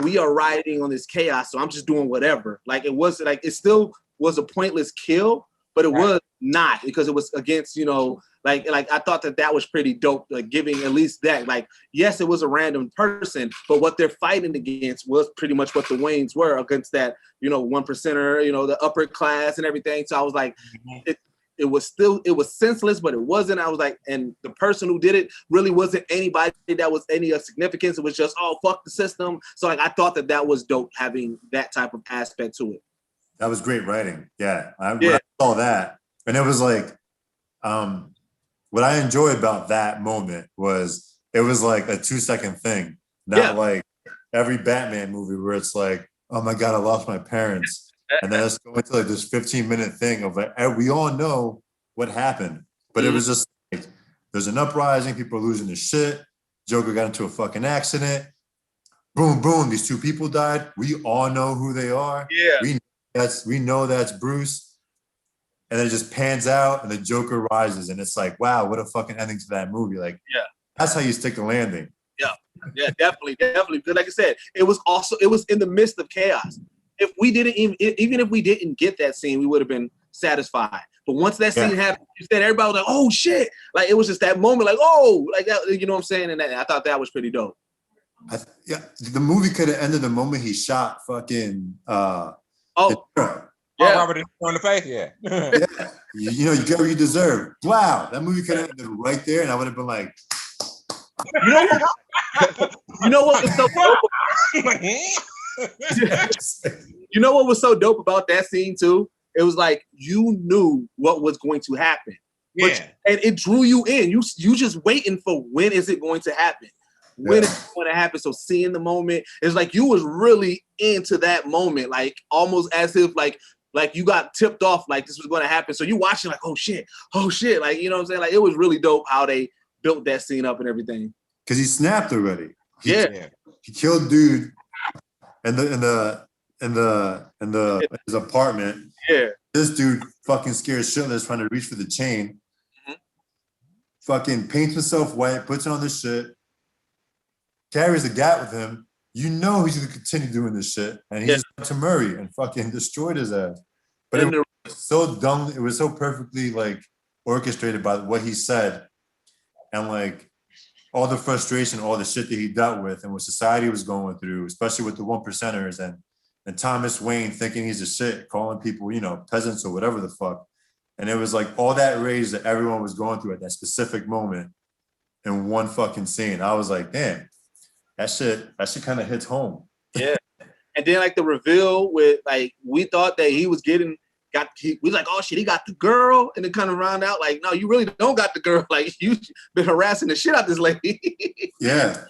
we are riding on this chaos, so I'm just doing whatever. Like it was like, it still was a pointless kill, but it was not because it was against, like I thought that was pretty dope, like giving at least that, like, yes, it was a random person, but what they're fighting against was pretty much what the Waynes were against that, 1%er, the upper class and everything. So I was like, it was senseless, but it wasn't. I was like, and the person who did it really wasn't anybody that was any of significance. It was just, fuck the system. So like, I thought that was dope having that type of aspect to it.
That was great writing. Yeah. When I saw that, and it was like, what I enjoy about that moment was it was like a 2-second thing, not like every Batman movie where it's like, oh my God, I lost my parents. And then let's go into like this 15-minute thing of like, we all know what happened, but it was just like, there's an uprising, people are losing their shit. Joker got into a fucking accident. Boom, boom, these 2 people died. We all know who they are.
Yeah.
We know that's Bruce. And then it just pans out and the Joker rises. And it's like, wow, what a fucking ending to that movie. Like, that's how you stick the landing.
Yeah, definitely. Because like I said, it was in the midst of chaos. If we didn't even if we didn't get that scene, we would have been satisfied. But once that scene happened, you said everybody was like, oh shit. Like it was just that moment, like, oh, like that, you know what I'm saying? And I thought that was pretty dope.
Yeah, the movie could have ended the moment he shot fucking
Oh,
Oh,
yeah.
Robert De Niro in the face, yeah.
Yeah, you know, you get what you deserve. Wow, that movie could have ended right there, and I would have been like,
You know what? You know what was so dope? You know what was so dope about that scene too? It was like you knew what was going to happen.
Yeah.
And it drew you in. You just waiting for when is it going to happen? When is it going to happen? So seeing the moment, it's like you was really into that moment, like almost as if like you got tipped off, like this was going to happen. So you watching like, oh shit, like you know what I'm saying? Like it was really dope how they built that scene up and everything.
because he snapped already.
Yeah.
He killed dude in his apartment.
Yeah.
This dude fucking scared shitless trying to reach for the chain. Fucking paints himself white, puts it on this shit, carries a gat with him. You know he's gonna continue doing this shit, and he just went to Murray and fucking destroyed his ass. But it was so dumb. It was so perfectly like orchestrated by what he said, and like all the frustration, all the shit that he dealt with, and what society was going through, especially with the 1%ers and Thomas Wayne thinking he's a shit, calling people, you know, peasants or whatever the fuck. And it was like all that rage that everyone was going through at that specific moment in one fucking scene. I was like, damn, that shit kind of hits home.
Yeah. And then like the reveal with like we thought that he was we was like, oh shit, he got the girl, and then kind of round out like, no, you really don't got the girl. Like you been harassing the shit out this lady.
Yeah.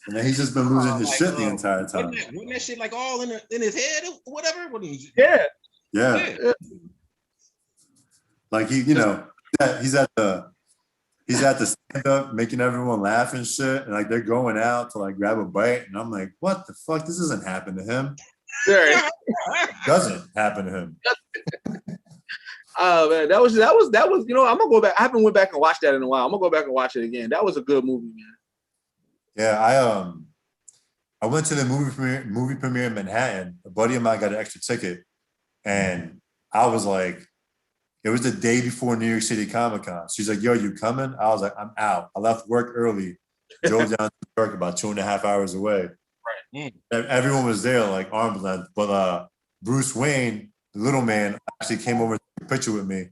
And then he's just been losing his shit the entire time.
Wasn't that shit like all in his head or whatever?
Yeah.
Like he, you know, he's at the stand up making everyone laugh and shit, and like they're going out to like grab a bite, and I'm like, what the fuck? This doesn't happen to him.
Right.
Doesn't happen to him.
Oh man, that was you know, I'm gonna go back. I haven't went back and watched that in a while. I'm gonna go back and watch it again. That was a good movie, man.
Yeah, I went to the movie premiere in Manhattan. A buddy of mine got an extra ticket, and I was like, it was the day before New York City Comic Con. She's like, yo, you coming? I was like, I'm out. I left work early, drove down to New York about 2.5 hours away.
Right.
Everyone was there, like arm's length. But Bruce Wayne, the little man, actually came over to take a picture with me.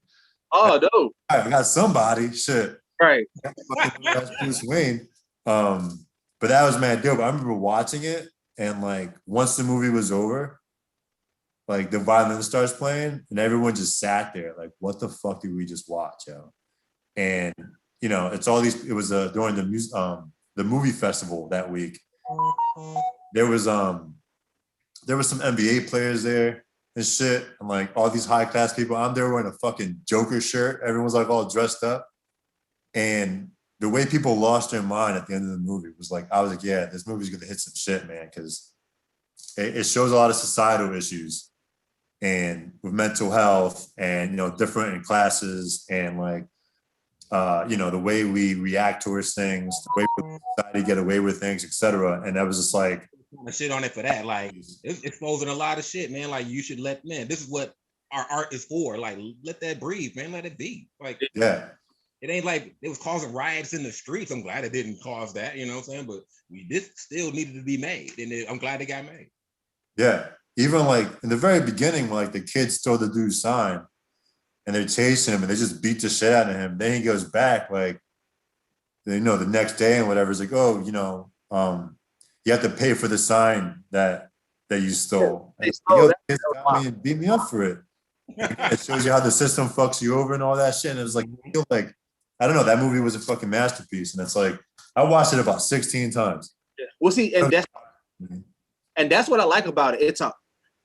Oh, dope.
I got somebody. Shit.
Right.
That's Bruce Wayne. But that was mad dope. I remember watching it, and like once the movie was over, like the violin starts playing, and everyone just sat there, like, what the fuck did we just watch, yo? And you know, it's all these. It was during the movie festival that week. There was some NBA players there and shit, and like all these high class people. I'm there wearing a fucking Joker shirt. Everyone's like all dressed up, and the way people lost their mind at the end of the movie was like, I was like, yeah, this movie's gonna hit some shit, man, because it shows a lot of societal issues and with mental health and, you know, different in classes and like, you know, the way we react towards things, the way society get away with things, etc. And that was just like
shit on it for that. Like it's exposing a lot of shit, man. Like you should this is what our art is for. Like let that breathe, man. Let it be. Like
yeah.
It ain't like it was causing riots in the streets. I'm glad it didn't cause that, you know what I'm saying? But this still needed to be made, and I'm glad it got made.
Yeah, even like in the very beginning, when like the kids stole the dude's sign, and they're chasing him, and they just beat the shit out of him. Then he goes back, like, you know, the next day and whatever. It's like, oh, you know, you have to pay for the sign that you stole.
They stole
the kids got me and beat me up for it. It shows you how the system fucks you over and all that shit. And it was like, I feel like, I don't know, that movie was a fucking masterpiece. And it's like, I watched it about 16 times.
Yeah. Well, see, and that's what I like about it.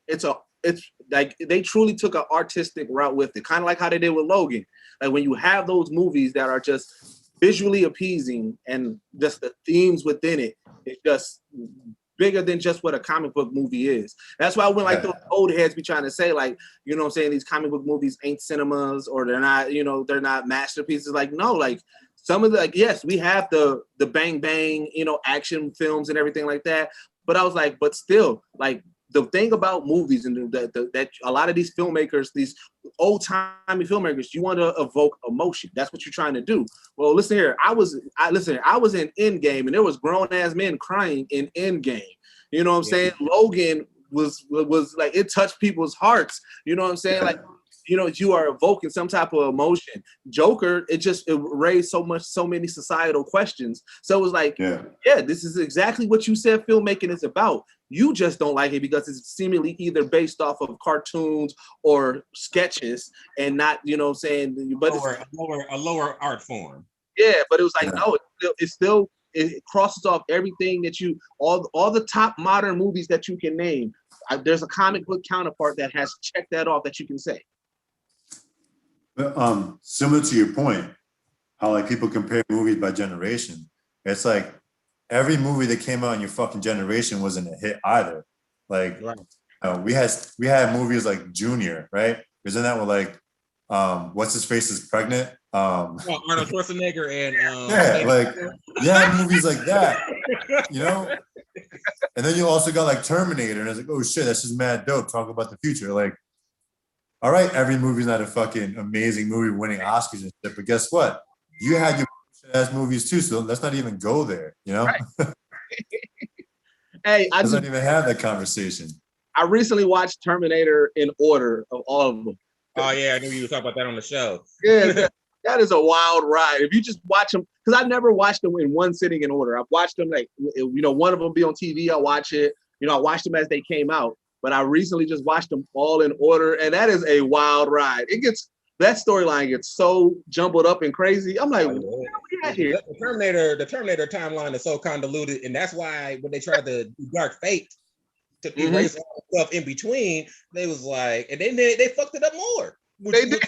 It's like they truly took an artistic route with it, kind of like how they did with Logan. Like when you have those movies that are just visually appeasing and just the themes within it, it's just bigger than just what a comic book movie is. That's why when like those old heads be trying to say like, you know what I'm saying, these comic book movies ain't cinemas or they're not, you know, they're not masterpieces. Like, no, like some of the, like, yes, we have the bang bang, you know, action films and everything like that. But I was like, but still, like the thing about movies and that a lot of these filmmakers, these old-timey filmmakers, you want to evoke emotion. That's what you're trying to do. Well, listen here. I was in Endgame, and there was grown-ass men crying in Endgame. You know what I'm saying? Logan was like, it touched people's hearts. You know what I'm saying? Like, you know, you are evoking some type of emotion. Joker, it raised so many societal questions. So it was like, yeah, this is exactly what you said filmmaking is about. You just don't like it because it's seemingly either based off of cartoons or sketches and not, you know what I'm saying? But
a lower art form.
Yeah, but it was like, no, it crosses off everything that all the top modern movies that you can name. There's a comic book counterpart that has checked that off that you can say.
Similar to your point, how like people compare movies by generation. It's like every movie that came out in your fucking generation wasn't a hit either. Like we had movies like Junior, right? Isn't that what like what's his face is pregnant?
Arnold Schwarzenegger
and movies like that, you know. And then you also got like Terminator, and it's like, oh shit, that's just mad dope. Talk about the future, like. All right, every movie's not a fucking amazing movie winning Oscars and shit, but guess what? You had your ass movies too, so let's not even go there, you know?
Right. Hey,
let's not even have that conversation.
I recently watched Terminator in order of all of them.
Oh yeah, I knew you were talking about that on the show.
Yeah, that is a wild ride. If you just watch them, because I never watched them in one sitting in order. I've watched them like, you know, one of them be on TV, I'll watch it. You know, I watched them as they came out. But I recently just watched them all in order, and that is a wild ride. That storyline gets so jumbled up and crazy. I'm like, what are we at here?
The Terminator timeline is so convoluted, and that's why when they tried to do Dark Fate to erase all the stuff in between, they was like, and then they fucked it up more.
They did.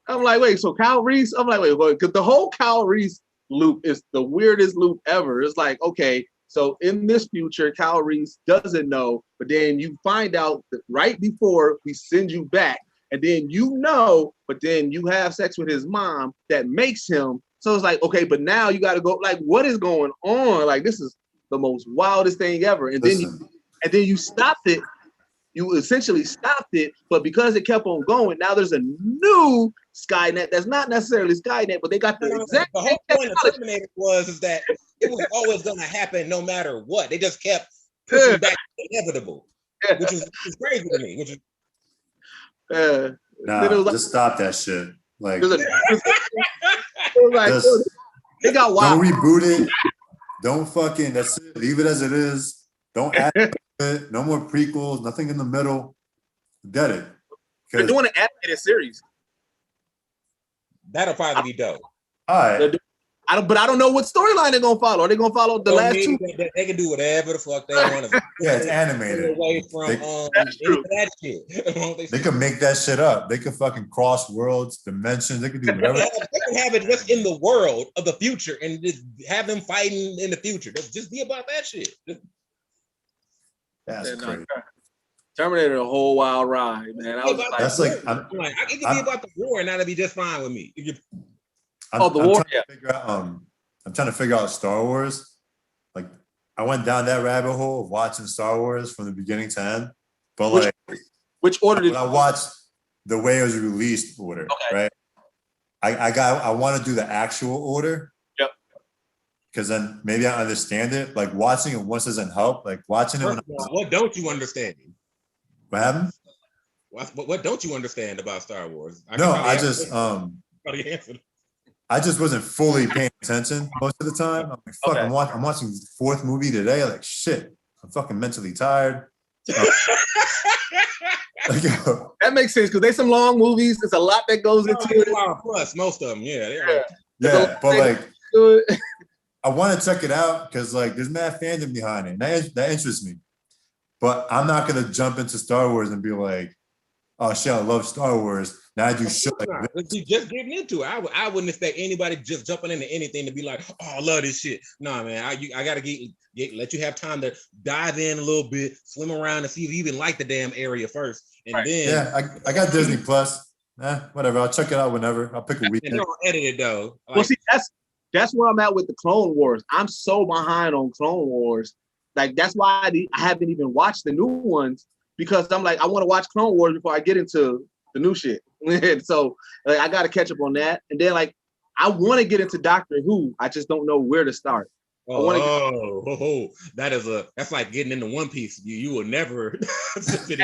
I'm like, wait, so Kyle Reese? I'm like, wait, because the whole Kyle Reese loop is the weirdest loop ever. It's like, okay. So in this future, Kyle Reese doesn't know, but then you find out that right before we send you back, and then you know, but then you have sex with his mom that makes him. So it's like, okay, but now you got to go. Like, what is going on? Like, this is the most wildest thing ever. And then you stopped it. You essentially stopped it, but because it kept on going, now there's a new Skynet that's not necessarily Skynet, but they got the exact.
The whole point of Terminator is that it was always going to happen no matter what. They just kept pushing back the inevitable, which is crazy to me. Which is
just stop that shit. Like,
it was like it got wild.
Don't reboot it. Don't fucking. That's it. Leave it as it is. Don't add it. No more prequels. Nothing in the middle. Get it.
They're doing an animated series.
That'll probably be dope.
All right.
I don't know what storyline they're gonna follow. Are they gonna follow the last two?
They can do whatever the fuck they want to.
Yeah, it's animated.
Away from that shit.
They can make that shit up. They can fucking cross worlds, dimensions. They can do whatever.
They can have it just in the world of the future and just have them fighting in the future. Just be about that shit.
That's crazy.
Terminator, a whole wild ride, man. I
can be about the war, and that'll be just fine with me.
I'm trying to figure out Star Wars. Like, I went down that rabbit hole of watching Star Wars from the beginning to end. But
which order did
I watched the way it was released order, right? I want to do the actual order.
Yep.
Because then maybe I understand it. Like, watching it once doesn't help. Like, watching it.
What don't you understand?
What happened?
What don't you understand about Star Wars?
I just wasn't fully paying attention most of the time. I'm like, fuck, I'm watching the fourth movie today. Like, shit, I'm fucking mentally tired.
That makes sense because there's some long movies. There's a lot that goes into it.
Plus, most of them,
yeah. But like, I want to check it out because like there's mad fandom behind it. And that interests me. But I'm not gonna jump into Star Wars and be like, oh shit, I love Star Wars. Now I do shit like this.
Just getting into it. I wouldn't expect anybody just jumping into anything to be like, oh, I love this shit. Nah, man, I gotta let you have time to dive in a little bit, swim around and see if you even like the damn area first. And then
I got Disney Plus. Whatever. I'll check it out whenever. I'll pick a weekend.
You don't edit it though.
Well, see, that's where I'm at with the Clone Wars. I'm so behind on Clone Wars.
Like that's why I haven't even watched the new ones because I'm like I want to watch Clone Wars before I get into the new shit. So like I got to catch up on that, and then like I want to get into Doctor Who. I just don't know where to start.
That's like getting into One Piece. You will never.
You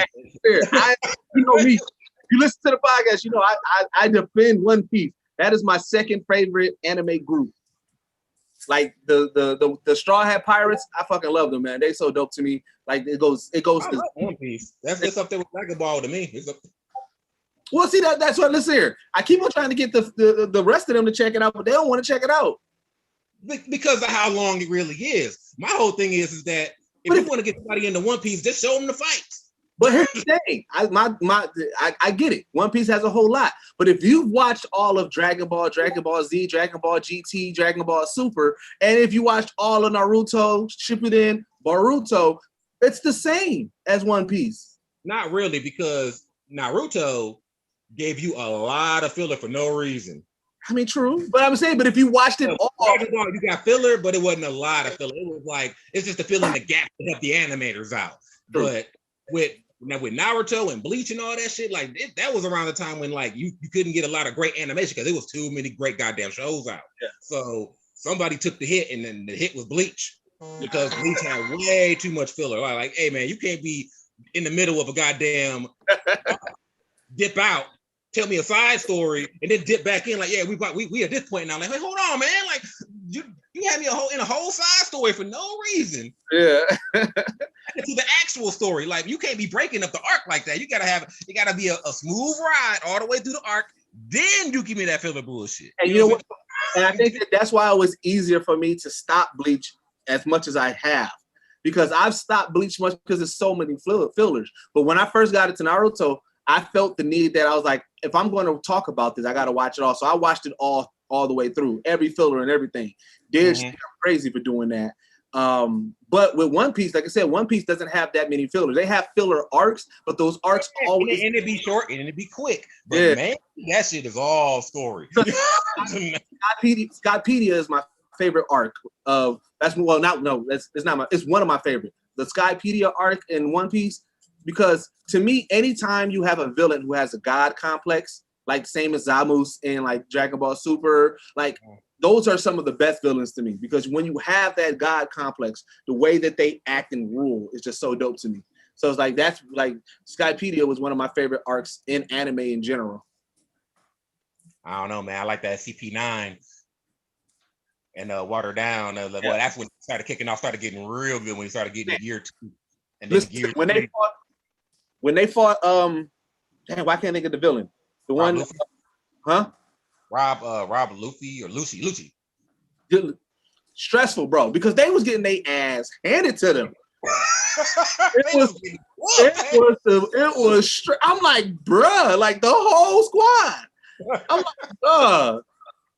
know me. You listen to the podcast, you know I defend One Piece. That is my second favorite anime group. Like the Straw Hat Pirates, I fucking love them, man. They so dope to me. Like it goes
I
to
love One Piece. That's just up there with Dragon Ball to me.
Well, see that's what listen here. I keep on trying to get the rest of them to check it out, but they don't want to check it out.
Because of how long it really is. My whole thing is that if you want to get somebody into One Piece, just show them the fights.
But here's the thing, I get it. One Piece has a whole lot, but if you've watched all of Dragon Ball, Dragon Ball Z, Dragon Ball GT, Dragon Ball Super, and if you watched all of Naruto, Shippuden, Boruto, it's the same as One Piece.
Not really, because Naruto gave you a lot of filler for no reason.
I mean, true, but I'm saying, but if you watched it all,
you got filler, but it wasn't a lot of filler. It was like it's just to fill in the gap to help the animators out.
True.
But with Naruto and Bleach and all that shit, like that was around the time when like you couldn't get a lot of great animation because there was too many great goddamn shows out.
Yeah.
So somebody took the hit, and then the hit was Bleach because Bleach had way too much filler. Like, hey man, you can't be in the middle of a goddamn dip out, tell me a side story, and then dip back in. Like, yeah, we at this point now. Like, hey, hold on, man. Like, you had me in a whole side story for no reason.
Yeah.
To the actual story, like you can't be breaking up the arc like that. You gotta be a smooth ride all the way through the arc. Then you give me that filler bullshit.
And you know what? And I think that's why it was easier for me to stop Bleach as much as I have, because I've stopped Bleach much because there's so many fillers. But when I first got into Naruto, I felt the need that I was like, if I'm going to talk about this, I got to watch it all. So I watched it all the way through, every filler and everything. Did I'm crazy for doing that. But with One Piece, like I said, One Piece doesn't have that many fillers. They have filler arcs, but those arcs always
and it be short and it be quick. But man, that shit is all story.
Skypedia is my favorite arc of it's one of my favorite. The Skypedia arc in One Piece, because to me, anytime you have a villain who has a god complex, like same as Zamus in like Dragon Ball Super, like those are some of the best villains to me, because when you have that god complex, the way that they act and rule is just so dope to me. So it's like, that's like Skypedia was one of my favorite arcs in anime in general.
I don't know, man. I like that CP9 and Water Down. Well, that's when it started kicking off, started getting real good when he started getting Gear 2. And then
Listen, when they fought, damn, why can't they get the villain? The one, huh?
Rob Luffy or Lucy.
Stressful, bro, because they was getting their ass handed to them. It was. I'm like, bruh, like the whole squad. I'm like,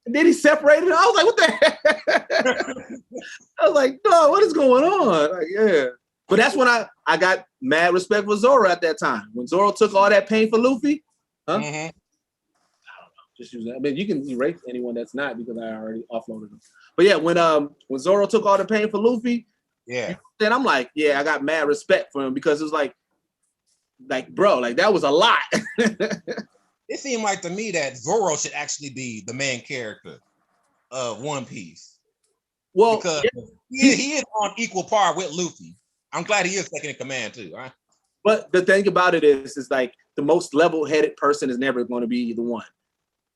and then he separated. I was like, what the heck? I was like, no, what is going on? Like, yeah. But that's when I got mad respect for Zoro at that time. When Zoro took all that pain for Luffy, huh?
Mm-hmm.
I don't know. Just use that. I mean, you can erase anyone that's not, because I already offloaded them. But yeah, when Zoro took all the pain for Luffy, then I'm like, yeah, I got mad respect for him, because it was like bro, like that was a lot.
It seemed like to me that Zoro should actually be the main character of One Piece.
Well,
because he is on equal par with Luffy. I'm glad he is second in command too, right?
But the thing about it is like the most level-headed person is never going to be the one.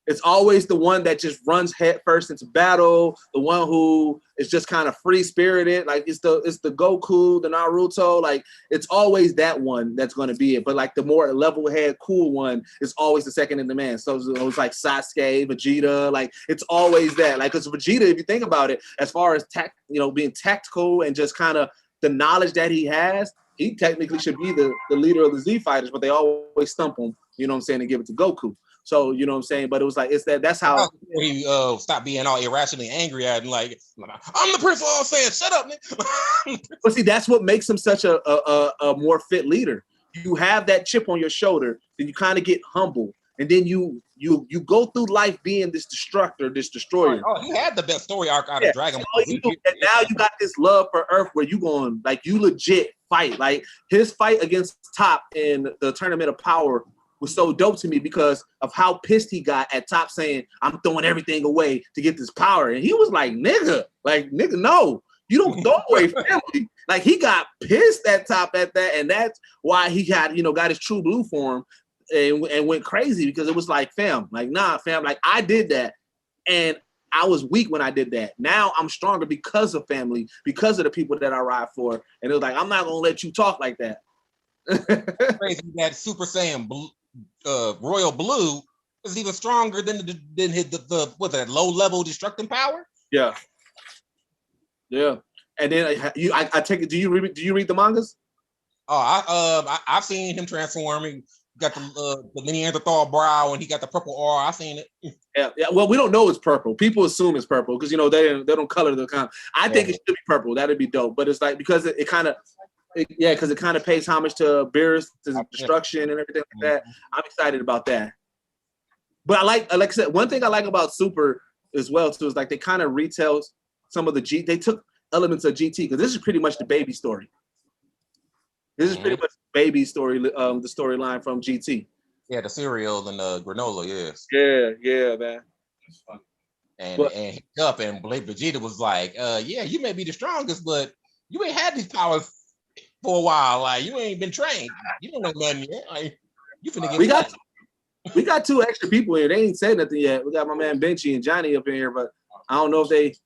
It's always the one that just runs head first into battle, the one who is just kind of free-spirited. Like it's the Goku, the Naruto. Like it's always that one that's going to be it. But like the more level-head, cool one is always the second in demand. So it was like Sasuke, Vegeta. Like it's always that. Like because Vegeta, if you think about it, as far as being tactical and just kind of the knowledge that he has, he technically should be the leader of the Z Fighters, but they always stump him, you know what I'm saying, and give it to Goku. So, you know what I'm saying? But it was like, that's how
he stopped being all irrationally angry at him, like, I'm the Prince of All Saiyans, shut up, man.
But see, that's what makes him such a more fit leader. You have that chip on your shoulder, then you kind of get humble, and then you go through life being this destructor, this destroyer.
Oh, he had the best story arc out
Yeah,
of Dragon
so
Ball.
and now you got this love for Earth where you going like you legit fight. Like his fight against Top in the Tournament of Power was so dope to me because of how pissed he got at Top saying, I'm throwing everything away to get this power. And he was like, nigga, no, you don't throw away family. Like he got pissed at Top at that. And that's why he had, got his true blue form and went crazy because it was like, fam, like, nah, fam, like I did that. And I was weak when I did that. Now I'm stronger because of family, because of the people that I ride for. And it was like, I'm not going to let you talk like that.
Crazy that Super Saiyan Blue, Royal Blue is even stronger than the what's that low level destructing power.
Yeah. And then I take it. Do you read the mangas?
Oh, I've seen him transform. He got the Neanderthal brow, and he got the purple aura. I've seen it.
Yeah. Well, we don't know it's purple. People assume it's purple because they don't color the kind. I think it should be purple. That'd be dope. But it's like because it kind of. Because it kind of pays homage to Beerus, to destruction and everything like that. I'm excited about that. But I like I said, one thing I like about Super as well too is like they kind of retells some of the they took elements of GT because this is pretty much the baby story. This is pretty much the baby story, the storyline from GT.
Yeah, the cereal and the granola, yes.
Yeah, man.
And up and Blade Vegeta was like, yeah, you may be the strongest, but you ain't had these powers for a while. Like you ain't been trained. You don't know nothing yet. Like you finna get
we got two extra people here. They ain't said nothing yet. We got my man Benchy and Johnny up in here, but I don't know if they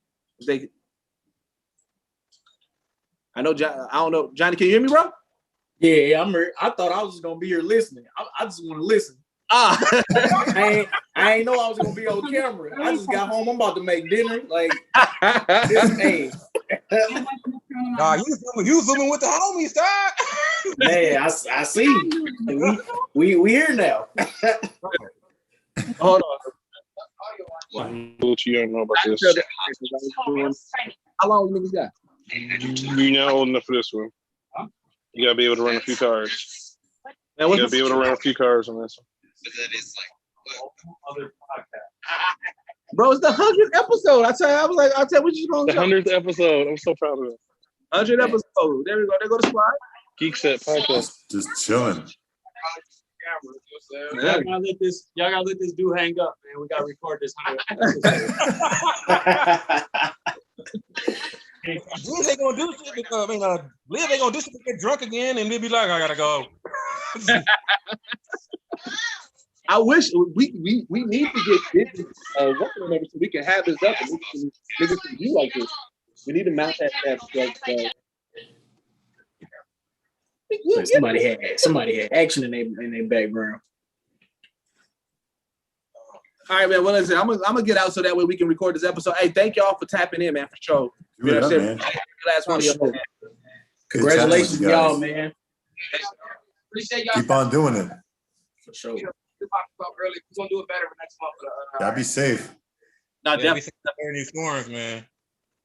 I don't know. Johnny, can you hear me, bro?
Yeah, I thought I was just gonna be here listening. I just want to listen. I ain't know I was gonna be on camera. I just got home. I'm about to make dinner. Like, hey.
Nah, you zooming with the homies, dog.
Man, I see. We here now.
Hold
on. You don't know about this.
How long you niggas got?
You're not old enough for this one. You gotta be able to run a few cars.
Man,
you gotta be able to run a few cars on this one.
Bro, it's the 100th episode. I tell you what you gonna
do. The 100th episode. I'm so proud of it.
100th episode. There we go. There go the slide.
Geek Set Podcast.
Just chilling.
Y'all gotta let this dude hang up, man. We gotta record this 100th episode.
Liv ain't gonna do shit because Liv ain't gonna do shit to get drunk again and we'll be like, I gotta go.
I wish we need to get busy working on it so we can have this up and niggas can do like this. We need to mount that.
Somebody had action in their background.
All right, man. Well, listen, I'm gonna get out so that way we can record this episode. Hey, thank y'all for tapping in, man, for sure.
You know what I'm saying?
Last one of y'all.
Congratulations, y'all, man.
Appreciate y'all.
Keep on doing it.
For sure.
We talked about earlier. We're gonna do it better next month.
Gotta be safe.
Not
definitely these storms, man.